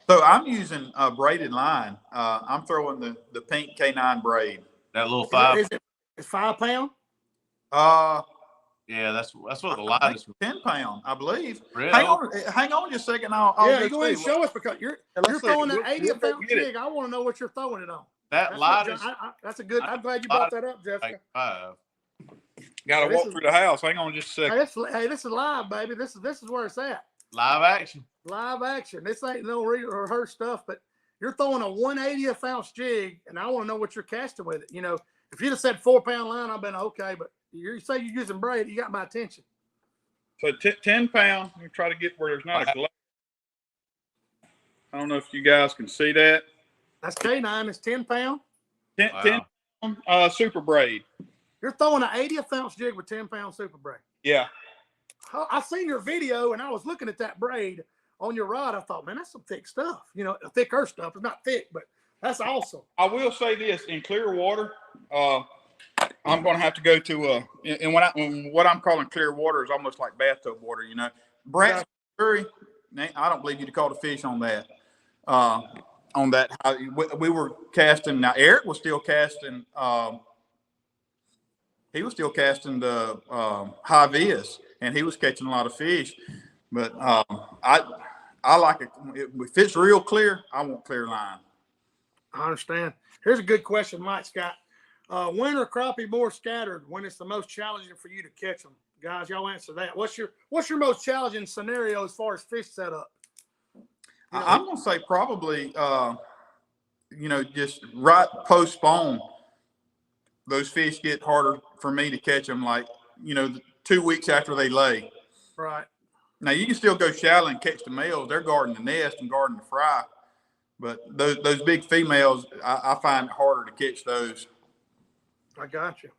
So I'm using a braided line. I'm throwing the pink K9 braid.
That little 5.
It's 5 pound.
Yeah, that's what the line is.
10 pound, I believe.
Really?
Hang on just a second. I'll
you go ahead and show us, because you're throwing that 80th ounce jig. I want to know what you're throwing it on.
That line is.
That's a good. I'm glad you brought that up, Jessica.
Like 5.
Got to walk through the house. Hang on just a second.
Hey, this is live, baby. This is where it's at.
Live action.
Live action. This ain't no rehearsed stuff, but you're throwing a 1/80th ounce jig, and I want to know what you're casting with it. If you'd have said 4 pound line, I've been okay, but you say you're using braid, you got my attention.
So 10 pound. I'm gonna try to get where there's not a glare. I don't know if you guys can see that.
That's K9. It's 10 pound.
10 pound super braid.
You're throwing an 80th ounce jig with 10 pound super braid.
Yeah.
I seen your video and I was looking at that braid on your rod. I thought, man, that's some thick stuff. Thicker stuff. It's not thick, but that's awesome. I will say this: in clear water, I'm going to have to go to and what I'm calling clear water is almost like bathtub water. Brant's Missouri, I don't believe you'd call the fish on that. On that, we were casting. Now Eric was still casting. He was still casting the high vis, and he was catching a lot of fish. But I like it if it's real clear. I want clear line. I understand. Here's a good question, Mike Scott. When are crappie more scattered? When it's the most challenging for you to catch them, guys? Y'all answer that. What's your most challenging scenario as far as fish setup? I'm gonna say probably, just right post spawn. Those fish get harder for me to catch them. 2 weeks after they lay. Right. Now you can still go shallow and catch the males. They're guarding the nest and guarding the fry. But those big females, I find it harder to catch those. I got you.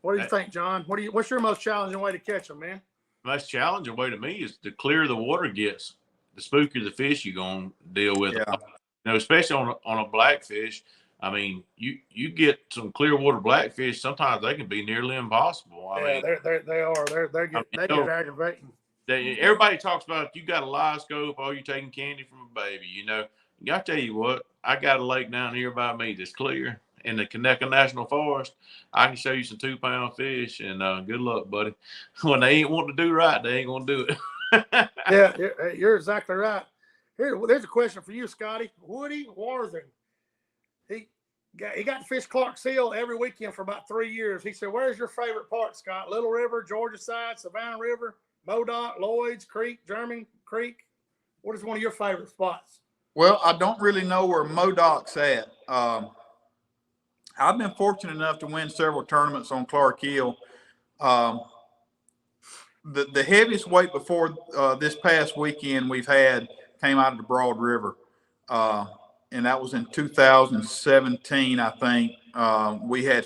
What do you think, John? What's your most challenging way to catch them, man?
Most challenging way to me is the clearer the water gets, the spookier the fish you're gonna deal with.
Yeah.
You know, especially on a blackfish. I mean, you get some clear water blackfish. Sometimes they can be nearly impossible. I mean,
they are. They get aggravating.
Everybody talks about you got a live scope. Oh, you're taking candy from a baby. You know, I tell you what, I got a lake down here by me that's clear in the Conecuh National Forest. I can show you some 2-pound fish, and good luck, buddy. When they ain't wanting to do right, they ain't gonna do it.
Yeah, you're exactly right. There's a question for you, Scotty. Woody Warthen. He got to fish Clark Seal every weekend for about 3 years. He said, "Where's your favorite part, Scott? Little River, Georgia Side, Savannah River, Modoc, Lloyd's Creek, German Creek. What is one of your favorite spots?"
Well, I don't really know where Modoc's at. I've been fortunate enough to win several tournaments on Clark Hill. The heaviest weight before this past weekend we've had came out of the Broad River, and that was in 2017, I think. We had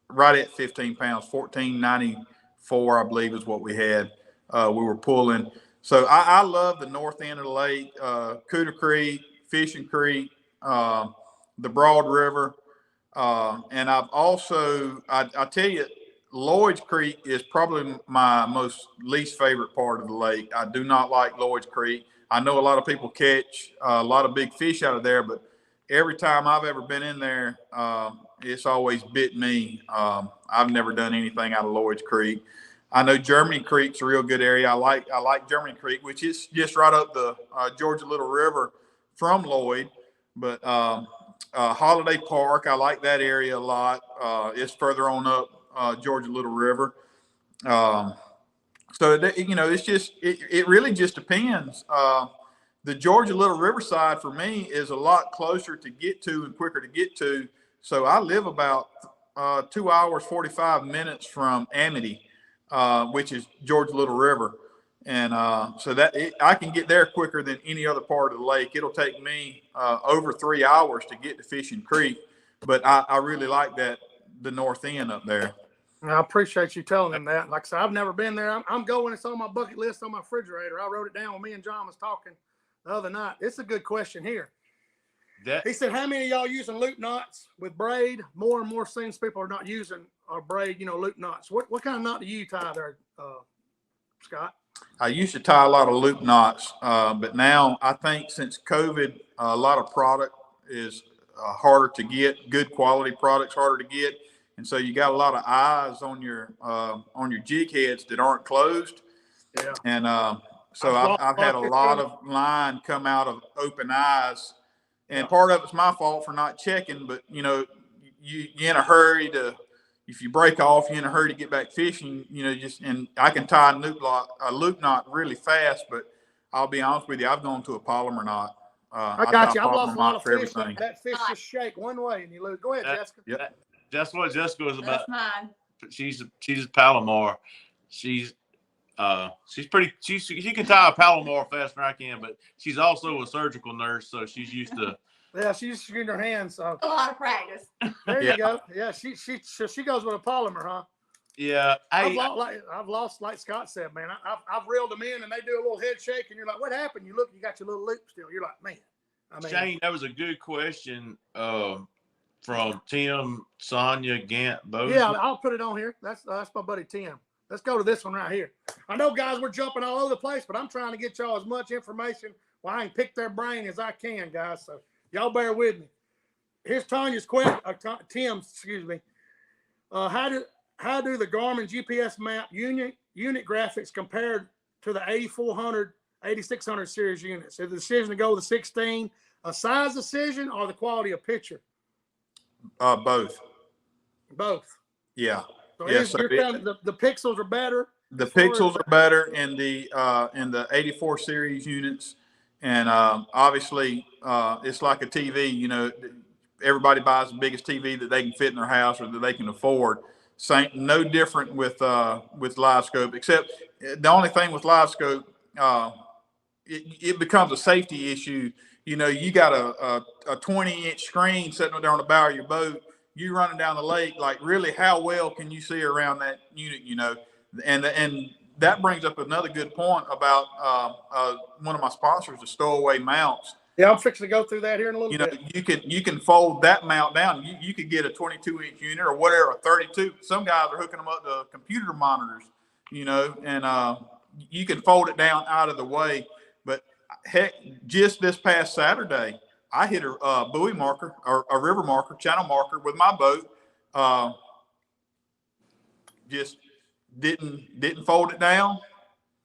right at 15 pounds, 1494, I believe is what we had. We were pulling. So I love the north end of the lake, Cooter Creek, Fishing Creek, the Broad River. And I've also, I tell you, Lloyd's Creek is probably my most least favorite part of the lake. I do not like Lloyd's Creek. I know a lot of people catch a lot of big fish out of there, but every time I've ever been in there, it's always bit me. I've never done anything out of Lloyd's Creek. I know Germany Creek's a real good area. I like Germany Creek, which is just right up the Georgia Little River from Lloyd. But Holiday Park, I like that area a lot. It's further on up Georgia Little River. So it's just it really just depends. The Georgia Little River side for me is a lot closer to get to and quicker to get to. So I live about 2 hours 45 minutes from Amity, which is Georgia Little River. And so I can get there quicker than any other part of the lake. It'll take me over 3 hours to get to Fishing Creek, but I really like the north end up there.
I appreciate you telling them that. Like I said, I've never been there. I'm going. It's on my bucket list on my refrigerator. I wrote it down when me and John was talking the other night. It's a good question here. He said, "How many of y'all using loop knots with braid? More and more seems people are not using braid, loop knots. What kind of knot do you tie there, Scott?"
I used to tie a lot of loop knots, but now I think since COVID, a lot of product is harder to get. Good quality products harder to get, and so you got a lot of eyes on your jig heads that aren't closed.
Yeah.
And so I've had a lot of line come out of open eyes, and part of it's my fault for not checking. But you're in a hurry to. If you break off, you're in a hurry to get back fishing, and I can tie a loop knot really fast, but I'll be honest with you, I've gone to a polymer knot.
I got you. I've lost a lot of fish. That fish just shake one way and you lose. Go ahead, Jessica.
Yep.
That's what Jessica was about.
That's mine.
She's a Palomar. She's pretty. She can tie a Palomar faster than I can, but she's also a surgical nurse, so she's used to.
Yeah, she's using her hands. So.
A lot of practice.
There you go. Yeah, she goes with a polymer, huh?
Yeah,
I've lost, like Scott said, man. I've reeled them in, and they do a little head shake, and you're like, "What happened?" You look, you got your little loop still. You're like, "Man."
Shane, that was a good question from Tim, Sonia, Gant, both.
Yeah, I'll put it on here. That's my buddy Tim. Let's go to this one right here. I know, guys, we're jumping all over the place, but I'm trying to get y'all as much information while I can pick their brain as I can, guys. So y'all bear with me. Here's Tanya's question. Tim's, excuse me. How do the Garmin GPS map unit graphics compared to the 8400, 8600 series units? Is the decision to go with the 16 a size decision or the quality of picture?
Both.
Both.
Yeah.
So
yes,
the pixels are better.
The pixels are better in the 84 series units, and obviously it's like a TV. Everybody buys the biggest TV that they can fit in their house or that they can afford. No different with live scope, except the only thing with live scope, it becomes a safety issue. You got a 20-inch screen sitting there on the bow of your boat. you running down the lake, like really how well can you see around that unit, and that brings up another good point about one of my sponsors, the Stowaway Mounts.
Yeah, I'm fixing to go through that here in a little bit.
You can fold that mount down. You could get a 22-inch unit or whatever, a 32. Some guys are hooking them up to computer monitors, and you can fold it down out of the way. But heck, just this past Saturday, I hit a buoy marker or a river marker, channel marker with my boat. Just didn't fold it down.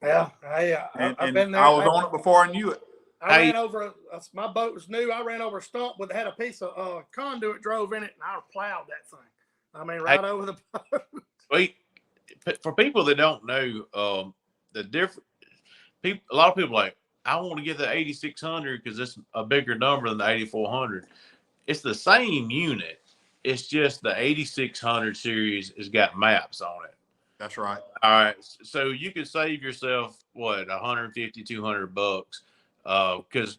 Yeah, I've been there.
I was on it before I knew it.
I ran over. My boat was new. I ran over a stump with had a piece of conduit drove in it, and I plowed that thing. I mean, right over the boat.
Wait, for people that don't know, the different people, a lot of people like, I want to get the 8600 because it's a bigger number than the 8400. It's the same unit. It's just the 8600 series has got maps on it.
That's right.
All right. So you could save yourself, what, 150, 200 bucks. Because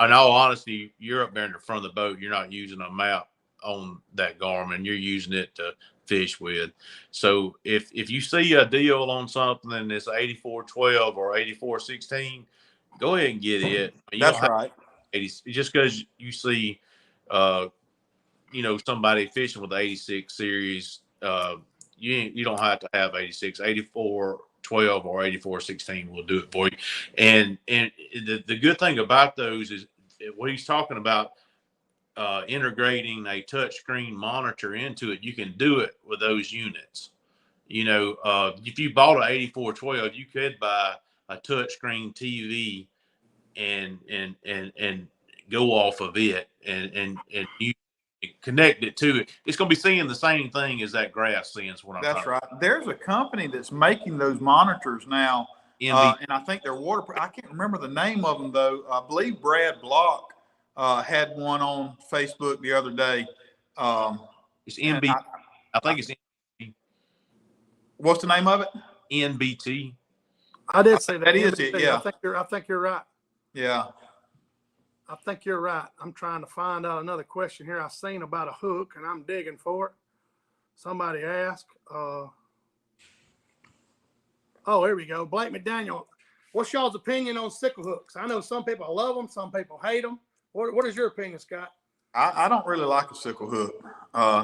in all honesty, you're up there in the front of the boat. You're not using a map on that Garmin. You're using it to fish with. So if you see a deal on something and it's 8412 or 8416, go ahead and get it.
That's right.
Just because you see, somebody fishing with the 86 series, you don't have to have 86, 8412 or 8416 will do it for you. And the good thing about those is what he's talking about, integrating a touchscreen monitor into it. You can do it with those units. If you bought an 8412, you could buy a touchscreen TV and go off of it and you connect it to it. It's going to be seeing the same thing as that grass seeing.
That's right. There's a company that's making those monitors now, and I think they're waterproof. I can't remember the name of them though. I believe Brad Block had one on Facebook the other day.
It's NBT. I think it's NBT.
What's the name of it?
NBT.
I did say that.
That is it. Yeah.
I think you're right.
Yeah.
I think you're right. I'm trying to find out another question here. I seen about a hook, and I'm digging for it. Somebody asked. Oh, here we go. Blake McDaniel. What's y'all's opinion on sickle hooks? I know some people love them, some people hate them. What is your opinion, Scott?
I don't really like a sickle hook.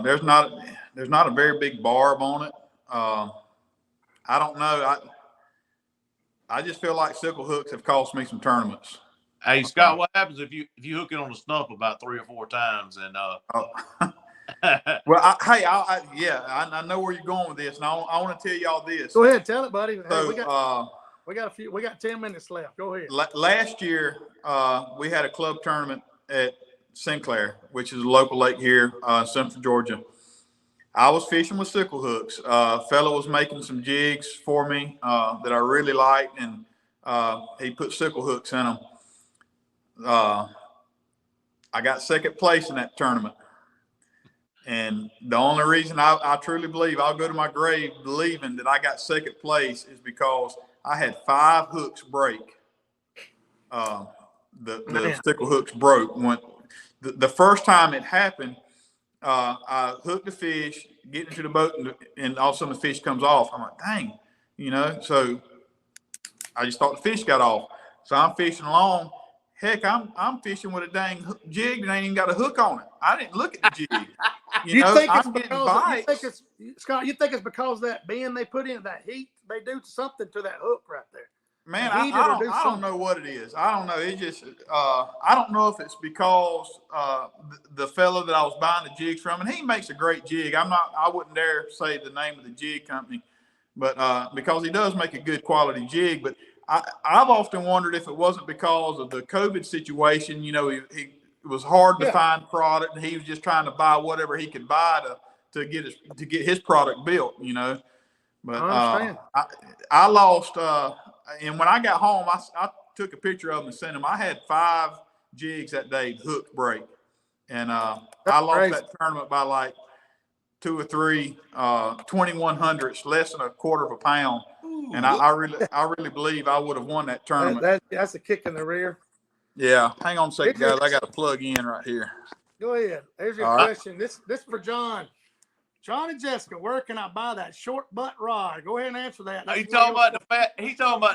There's not a very big barb on it. I don't know. I just feel like sickle hooks have cost me some tournaments.
Hey Scott, what happens if you hook it on the stump about 3 or 4 times and
Well, I know where you're going with this, and I want to tell y'all this.
Go ahead, tell it, buddy.
So,
hey, we got 10 minutes left. Go ahead.
Last year, we had a club tournament at Sinclair, which is a local lake here, Central Georgia. I was fishing with sickle hooks. Fellow was making some jigs for me that I really liked, and he put sickle hooks in them. I got second place in that tournament. And the only reason I truly believe, I'll go to my grave believing that I got second place, is because I had 5 hooks break. The sickle hooks broke. The first time it happened, I hooked the fish, get into the boat, and all of a sudden the fish comes off. I'm like, dang, so I just thought the fish got off. So I'm fishing along. Heck, I'm fishing with a dang jig that ain't even got a hook on it. I didn't look at the jig.
You think it's because that bend they put in, that heat, they do something to that hook right there?
Man, I don't know what it is. I don't know. It's just I don't know if it's because the fellow that I was buying the jigs from, and he makes a great jig. I wouldn't dare say the name of the jig company, but because he does make a good quality jig. But I've often wondered if it wasn't because of the COVID situation. It was hard to find product, and he was just trying to buy whatever he could buy to get his product built. But I lost. And when I got home, I took a picture of them and sent them. I had 5 jigs that day, hook break, and I lost that tournament by like 2 or 3 2100s, less than a quarter of a pound. And I really believe I would have won that tournament.
That's a kick in the rear.
Yeah. Hang on a second, guys. I got to plug in right here.
Go ahead. There's your
All right.
question. This for John. John and Jessica, where can I buy that short butt rod? Go ahead and answer that.
He talking about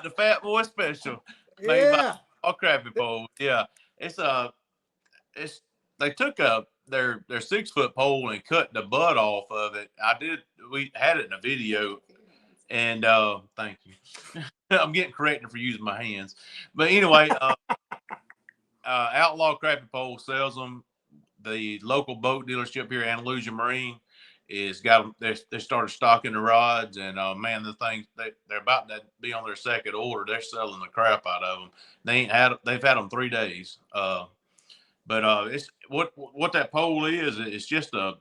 the fat boy special made by
Yeah.
all Crappie Pole. Yeah, it's they took their 6-foot pole and cut the butt off of it. We had it in a video, and thank you. I'm getting corrected for using my hands, but anyway, Outlaw Crappie Pole sells them. The local boat dealership here, Andalusia Marine, is got them. They started stocking the rods, and man, the things they're about to be on their second order. They're selling the crap out of them. They've had them 3 days. But it's what that pole is. It's just a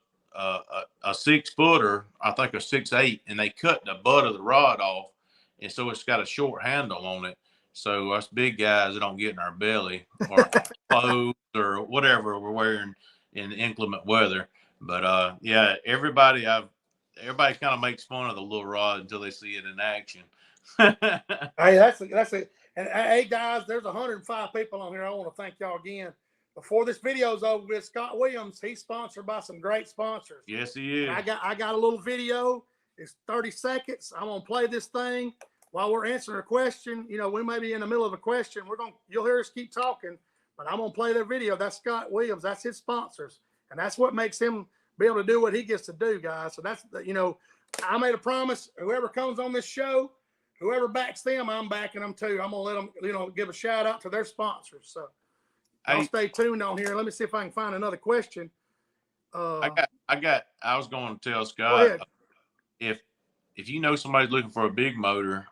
6-footer, I think a 6'8", and they cut the butt of the rod off, and so it's got a short handle on it. So us big guys that don't get in our belly or clothes or whatever we're wearing in inclement weather. But yeah, everybody kind of makes fun of the little rod until they see it in action.
Hey, that's it. And hey, guys, there's 105 people on here. I want to thank y'all again. Before this video's over with, Scott Williams, he's sponsored by some great sponsors.
Yes, he is.
And I got a little video. It's 30 seconds. I'm gonna play this thing while we're answering a question. You know, we may be in the middle of a question. You'll hear us keep talking, but I'm gonna play their video. That's Scott Williams. That's his sponsors, and that's what makes him be able to do what he gets to do, guys. So that's I made a promise. Whoever comes on this show, whoever backs them, I'm backing them too. I'm gonna let them, give a shout out to their sponsors. So I'll stay tuned on here. Let me see if I can find another question.
I was going to tell Scott, if you know somebody's looking for a big motor,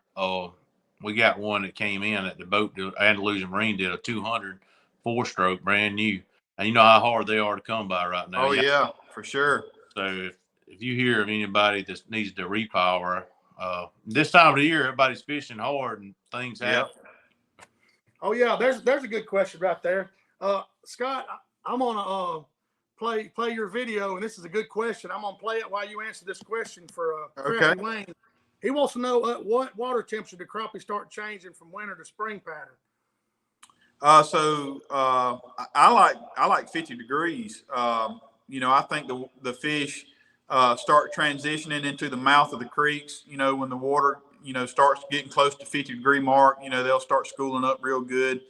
we got one that came in at the boat. Andalusia Marine did a 200 4-stroke, brand new, and you know how hard they are to come by right now.
Oh yeah, for sure.
So if you hear of anybody that needs to repower, this time of the year, everybody's fishing hard and things happen.
Oh yeah, there's a good question right there. Scott, I'm gonna play your video, and this is a good question. I'm gonna play it while you answer this question for Crappie Wayne. He wants to know what water temperature do crappie start changing from winter to spring pattern.
So I like 50 degrees. I think the fish start transitioning into the mouth of the creeks. When the water starts getting close to 50-degree mark, they'll start schooling up real good.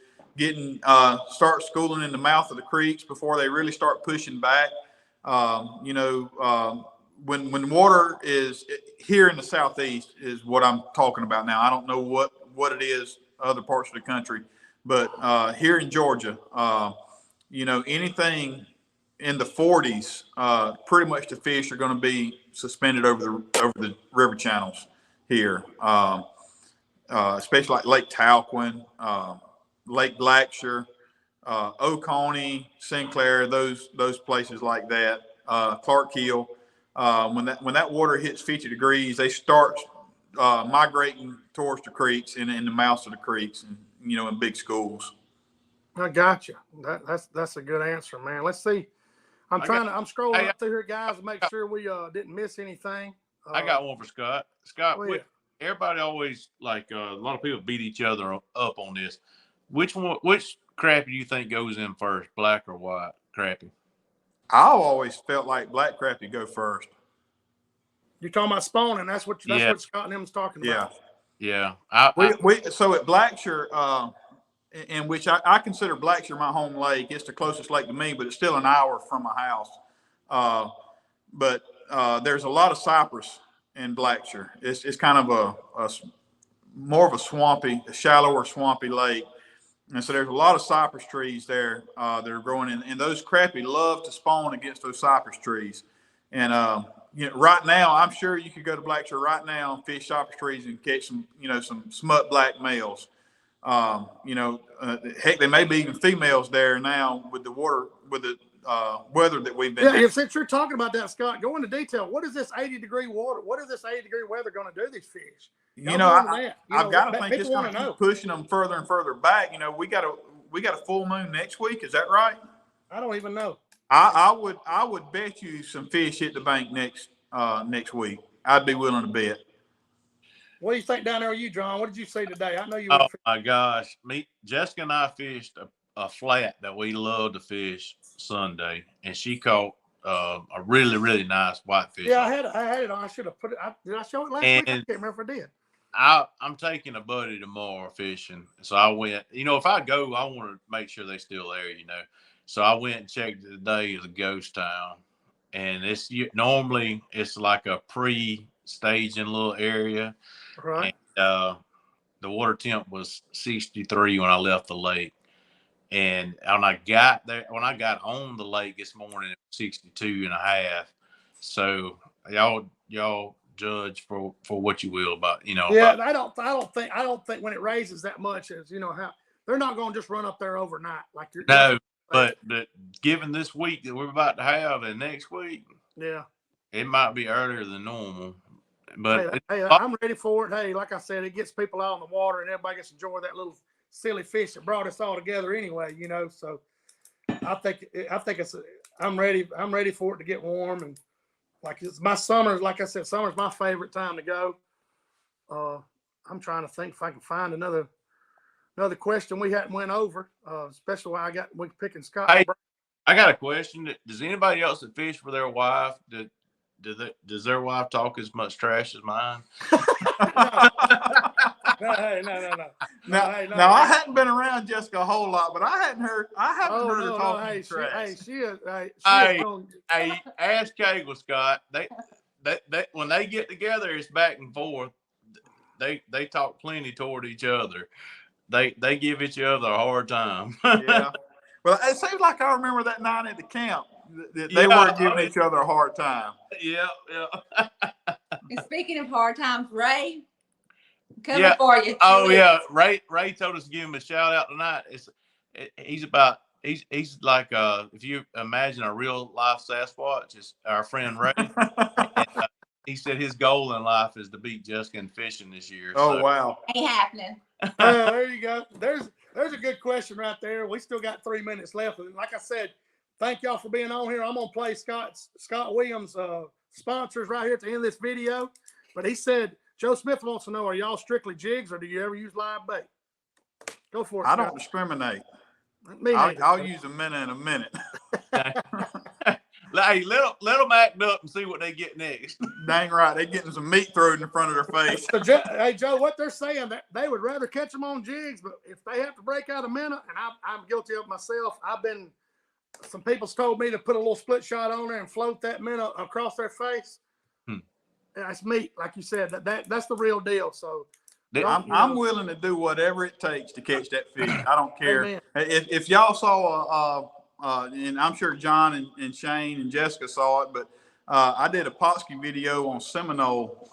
Start schooling in the mouth of the creeks before they really start pushing back. When water is here in the southeast is what I'm talking about now. I don't know what it is other parts of the country, but here in Georgia, anything in the 40s, pretty much the fish are going to be suspended over the river channels here, especially like Lake Talquin, Lake Blacksher, Oconee, Sinclair, those places like that, Clark Hill. When that water hits 50 degrees, they start migrating towards the creeks and in the mouths of the creeks, and in big schools.
I got you. That's a good answer, man. Let's see. I'm scrolling up through here, guys, to make sure we didn't miss anything.
I got one for Scott. Scott, everybody always a lot of people beat each other up on this. Which crappie do you think goes in first, black or white crappie? I
always felt like black crappie go first.
You're talking about spawning. That's what Scott and him was talking about.
Yeah.
So at Blacksher, in which I consider Blacksher my home lake. It's the closest lake to me, but it's still an hour from my house. But there's a lot of cypress in Blacksher. It's kind of a more of a shallower swampy lake. And so there's a lot of cypress trees there that are growing in, and those crappie love to spawn against those cypress trees. And right now, I'm sure you could go to Blacksher right now and fish cypress trees and catch some smut black males. Heck, there may be even females there now with the weather that we've been.
Yeah, since you're talking about that, Scott, go into detail. What is this 80-degree water? What is this 80-degree weather going to do to these fish?
I've got to think it's going to keep pushing them further and further back. We got a full moon next week. Is that right?
I don't even know.
I would bet you some fish hit the bank next week. I'd be willing to bet.
What do you think down there with you, John? What did you see today? I know you.
Oh my gosh, Jessica and I fished a flat that we love to fish Sunday, and she caught a really, really nice whitefish.
Yeah, I had it on. I should have put it. Did I show it last week? I can't remember if I did.
I'm taking a buddy tomorrow fishing. So I went, if I go, I want to make sure they're still there, So I went and checked today as a ghost town. And normally it's like a pre-staging little area.
Right.
And the water temp was 63 when I left the lake. And when I got on the lake this morning, it was 62 and a half. So y'all judge for what you will about.
Yeah, I don't think when it raises that much as how they're not going to just run up there overnight like you're.
No, but given this week that we're about to have and next week,
yeah,
it might be earlier than normal. But
hey, I'm ready for it. Hey, like I said, it gets people out on the water and everybody gets to enjoy that little silly fish that brought us all together anyway. So I think I'm ready for it to get warm and. Like it's my summer, like I said, summer's my favorite time to go. I'm trying to think if I can find another question we hadn't went over, especially while we picking Scott.
Hey, I got a question. Does anybody else that fish for their wife, does their wife talk as much trash as mine?
No.
Now I hadn't been around Jessica a whole lot, but I haven't heard her talking trash.
Hey,
ask Kegel, Scott. They when they get together, it's back and forth. They talk plenty toward each other. They give each other a hard time.
Yeah. Well, it seems like I remember that night at the camp. They were giving each other a hard time.
Yeah.
And speaking of hard times, Ray, coming for you.
Oh yeah, Ray told us to give him a shout out tonight. He's like if you imagine a real life Sasquatch, it's our friend Ray. And, he said his goal in life is to beat Jessica in fishing this year.
Oh wow,
ain't happening.
There you go. There's a good question right there. We still got 3 minutes left, and like I said, thank y'all for being on here. I'm gonna play Scott Williams' sponsors right here at the end of this video. But he said Joe Smith wants to know: are y'all strictly jigs, or do you ever use live bait? Go for it.
I
Scott.
don't discriminate.
I'll
I'll use a minute in a minute.
Hey, let them act up and see what they get next.
Dang right, they're getting some meat thrown in front of their face.
So, hey Joe, what they're saying that they would rather catch them on jigs, but if they have to break out a minute, and I'm guilty of myself, some people's told me to put a little split shot on there and float that minnow across their face. That's meat, like you said. That's the real deal. So
I'm willing to do whatever it takes to catch that fish. I don't care. If y'all saw and I'm sure John and Shane and Jessica saw it, but I did a Potsky video on Seminole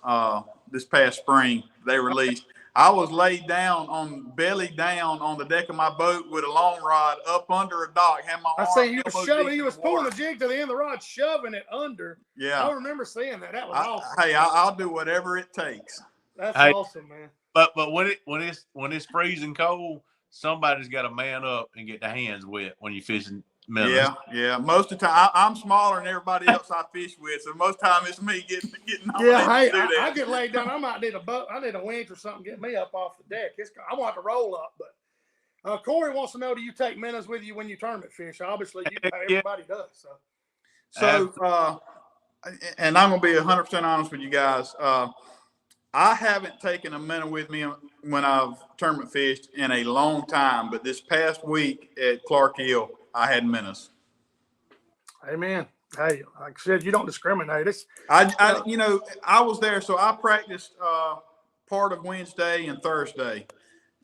this past spring. They released. I was laid down belly down on the deck of my boat with a long rod up under a dock. Had my
I
arm
see you were
elbow
shoving.
deep
You
in
was
the
pulling
water.
the jig to the end of the rod, shoving it under.
Yeah,
I remember seeing that. That was awesome.
Hey, I'll do whatever it takes.
That's awesome, man.
But when it's freezing cold, somebody's got to man up and get their hands wet when you're fishing minnows.
Yeah. Most of the time, I'm smaller than everybody else I fish with, so most of the time it's me getting.
Yeah, hey, I get laid down. I might need a boat. I need a winch or something to get me up off the deck. I'm gonna have to roll up. But Corey wants to know: do you take minnows with you when you tournament fish? Obviously, everybody does.
So, and I'm gonna be 100% honest with you guys. I haven't taken a minnow with me when I've tournament fished in a long time, but this past week at Clark Hill, I had minnows.
Amen. Hey, like I said, you don't discriminate.
I was there, so I practiced part of Wednesday and Thursday,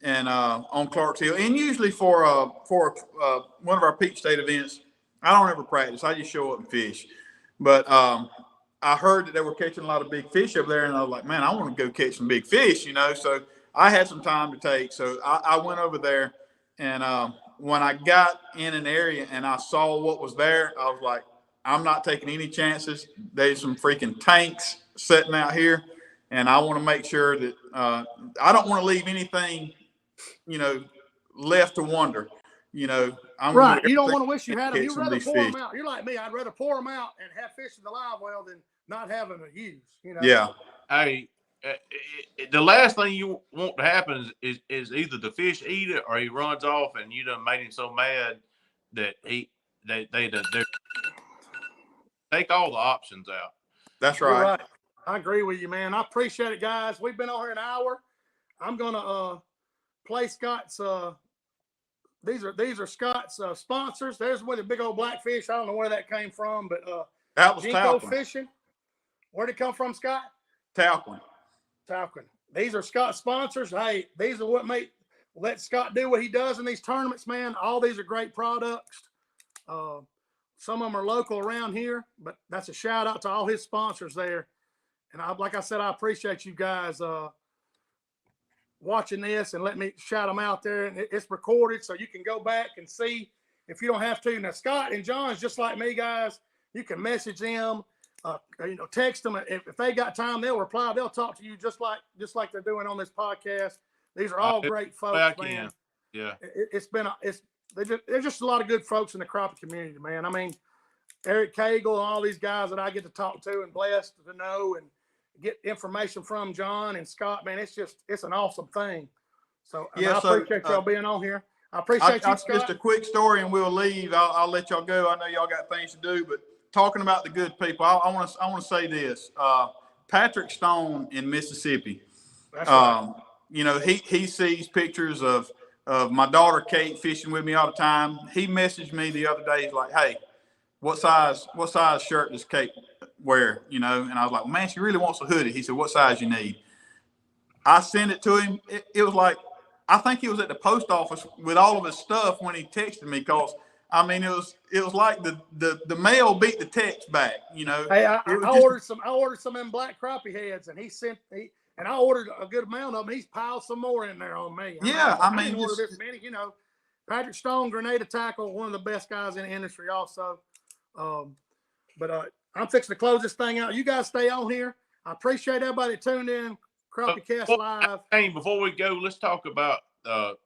and on Clark Hill, and usually for one of our Peak State events, I don't ever practice. I just show up and fish. But I heard that they were catching a lot of big fish up there, and I was like, man, I want to go catch some big fish, So I had some time to take, so I went over there, and when I got in an area and I saw what was there, I was like, I'm not taking any chances. There's some freaking tanks sitting out here, and I want to make sure that I don't want to leave anything, left to wonder.
Right. You don't want to wish you had them. You'd rather pour them out. You're like me. I'd rather pour them out and have fish in the live well than not having to use.
Yeah.
Hey, the last thing you want to happen is either the fish eat it or he runs off and you done made him so mad that they take all the options out.
That's
You're
right.
right. I agree with you, man. I appreciate it, guys. We've been on here an hour. I'm gonna play Scott's. These are Scott's sponsors. There's with a big old blackfish. I don't know where that came from, but
That was
Jinko
Talquin.
Fishing. Where'd it come from, Scott?
Talquin.
Talquin. These are Scott's sponsors. Hey, these are what let Scott do what he does in these tournaments, man. All these are great products. Some of them are local around here, but that's a shout out to all his sponsors there. And like I said, I appreciate you guys watching this and let me shout them out there. And it's recorded, so you can go back and see if you don't have to. Now, Scott and John's just like me, guys. You can message them, text them. If they got time, they'll reply. They'll talk to you just like they're doing on this podcast. These are all great folks, man.
Yeah.
There's just a lot of good folks in the crappie community, man. I mean, Eric Cagle and all these guys that I get to talk to and blessed to know and get information from, John and Scott, man. It's an awesome thing. So I appreciate y'all being on here. I appreciate you, Scott.
Just a quick story and we'll leave. I'll let y'all go. I know y'all got things to do, but talking about the good people, I want to say this. Patrick Stone in Mississippi.
That's right.
He sees pictures of my daughter Kate fishing with me all the time. He messaged me the other day. He's like, "Hey, what size shirt does Kate wear?" And I was like, "Man, she really wants a hoodie." He said, "What size you need?" I sent it to him. It was like, I think he was at the post office with all of his stuff when he texted me, because I mean, it was like the mail beat the text back.
Hey, I ordered some in black crappie heads, and and I ordered a good amount of them. He's piled some more in there on me. I didn't order this many. Patrick Stone, Grenada Tackle, one of the best guys in the industry, also. But I'm fixing to close this thing out. You guys stay on here. I appreciate everybody that tuned in. CrappieKast Live.
Hey, before we go, let's talk about the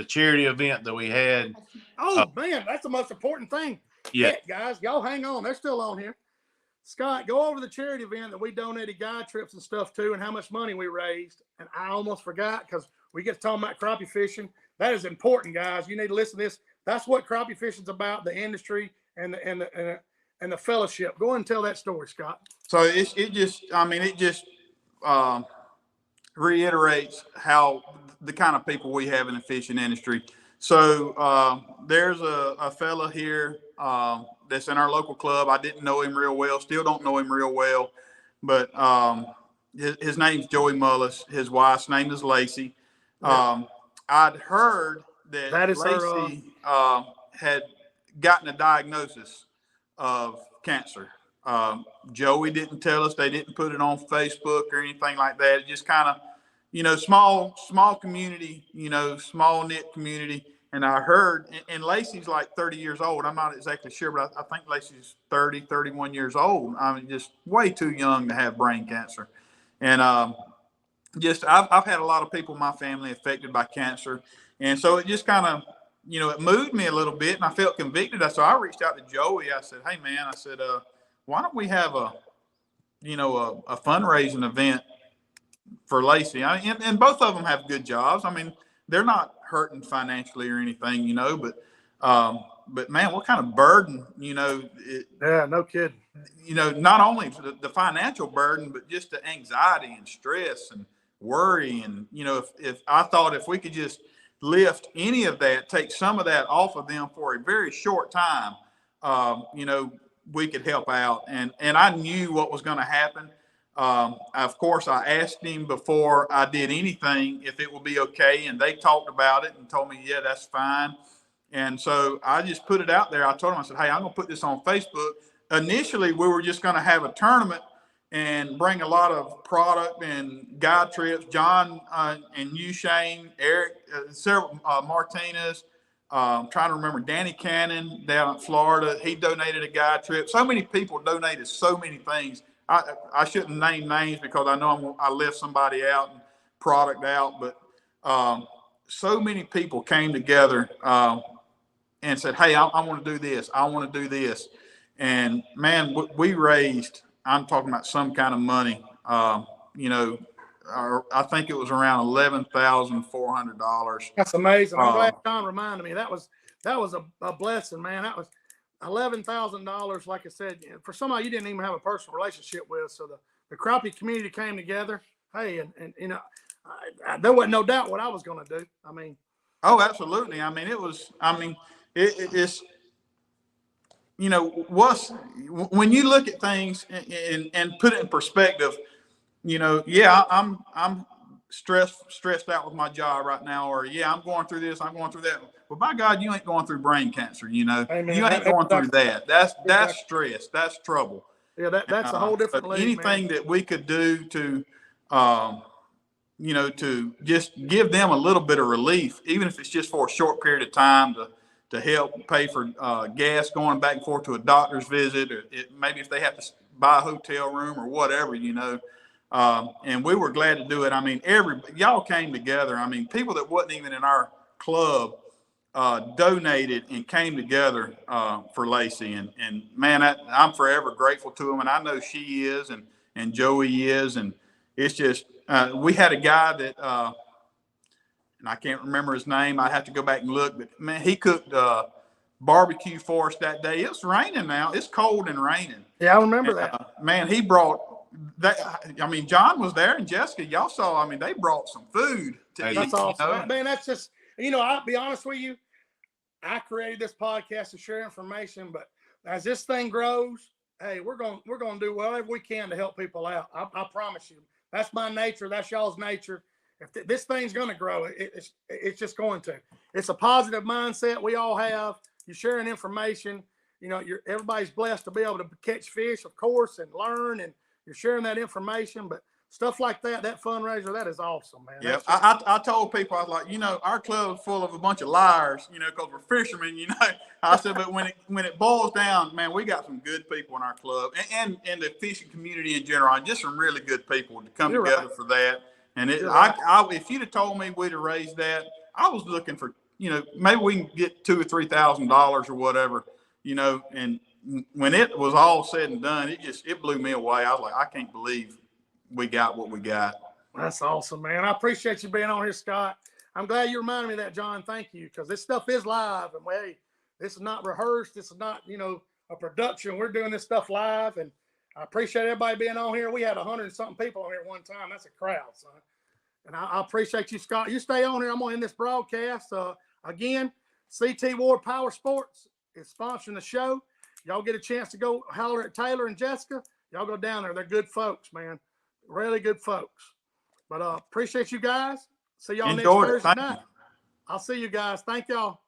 charity event that we had.
Oh man, that's the most important thing.
Yeah,
guys, y'all hang on. They're still on here. Scott, go over the charity event that we donated guide trips and stuff to, and how much money we raised. And I almost forgot, because we get to talking about crappie fishing. That is important, guys. You need to listen to this. That's what crappie fishing is about: the industry and the fellowship. Go ahead and tell that story, Scott.
So it just reiterates how the kind of people we have in the fishing industry. So there's a fella here that's in our local club. I didn't know him real well, still don't know him real well, but his name's Joey Mullis. His wife's name is Lacey. I'd heard that Lacey had gotten a diagnosis of cancer. Joey didn't tell us. They didn't put it on Facebook or anything like that. It just kind of, small community, small knit community. And I heard, and Lacey's like 30 years old. I'm not exactly sure, but I think Lacey's 30, 31 years old. I mean, just way too young to have brain cancer. And I've had a lot of people in my family affected by cancer. And so it just kind of, it moved me a little bit, and I felt convicted. So I reached out to Joey. I said, "Hey man," I said, "why don't we have a fundraising event for Lacey?" And both of them have good jobs. I mean, they're not hurting financially or anything, but man, what kind of burden,
Yeah, no kidding.
Not only the financial burden, but just the anxiety and stress and worry. And, if I thought if we could just lift any of that, take some of that off of them for a very short time, we could help out. And I knew what was going to happen. Of course, I asked him before I did anything if it would be okay, and they talked about it and told me, yeah, that's fine. And so I just put it out there. I told him, I said, "Hey, I'm going to put this on Facebook." Initially, we were just going to have a tournament and bring a lot of product and guide trips. John and you, Shane, Eric, several Martinez. I'm trying to remember Danny Cannon down in Florida. He donated a guide trip. So many people donated so many things. I shouldn't name names because I know I left somebody out and product out, but so many people came together and said, "Hey, I want to do this. I want to do this." And man, we raised, I'm talking about some kind of money, I think it was around $11,400.
That's amazing. I'm glad John reminded me. That was a blessing, man. That was $11,000. Like I said, for somebody you didn't even have a personal relationship with. So the crappie community came together. Hey, and you know, there wasn't no doubt what I was going to do. I mean,
oh, absolutely. I mean, it's, you know, when you look at things and put it in perspective, you know, yeah, I'm stressed out with my job right now, or yeah, I'm going through this, I'm going through that. Well, by God, you ain't going through brain cancer, you know.
hey, man,
you ain't going through that. That's stress, that's trouble.
Yeah, that's a whole different
But
league,
anything
man.
that we could do to, you know, to just give them a little bit of relief, even if it's just for a short period of time, to help pay for gas going back and forth to a doctor's visit, or maybe if they have to buy a hotel room or whatever, you know. And we were glad to do it. I mean, y'all came together. I mean, people that wasn't even in our club donated and came together for Lacey. And man, I'm forever grateful to them. And I know she is, and Joey is. And it's just, we had a guy that, and I can't remember his name. I have to go back and look, but man, he cooked barbecue for us that day. It's raining now. It's cold and raining.
Yeah, I remember that.
Man, he brought that. I mean, John was there and Jessica, y'all saw, I mean, they brought some food to eat.
That's awesome.
You know?
Man, that's just, you know, I'll be honest with you. I created this podcast to share information, but as this thing grows, hey, we're going to do whatever we can to help people out. I promise you. That's my nature. That's y'all's nature. If this thing's going to grow, it's just going to. It's a positive mindset we all have. You're sharing information. You know, everybody's blessed to be able to catch fish, of course, and learn, and you're sharing that information. But stuff like that fundraiser, that is awesome, man.
Yeah, I told people, I was like, you know, our club's full of a bunch of liars, you know, because we're fishermen, you know. I said, but when it boils down, man, we got some good people in our club, and the fishing community in general, just some really good people to come together for that. And if you'd have told me we'd have raised that, I was looking for, you know, maybe we can get $2,000 or $3,000 or whatever, you know. And when it was all said and done, it blew me away. I was like, I can't believe we got what we got.
That's awesome, man. I appreciate you being on here, Scott. I'm glad you reminded me of that, John. Thank you, because this stuff is live, and hey, this is not rehearsed. This is not, you know, a production. We're doing this stuff live, and I appreciate everybody being on here. We had 100-something people on here at one time. That's a crowd, son. And I appreciate you, Scott. You stay on here. I'm going to end this broadcast. Again, CT Ward Power Sports is sponsoring the show. Y'all get a chance to go holler at Taylor and Jessica. Y'all go down there. They're good folks, man. Really good folks. But appreciate you guys. See y'all next Thursday night. I'll see you guys. Thank y'all.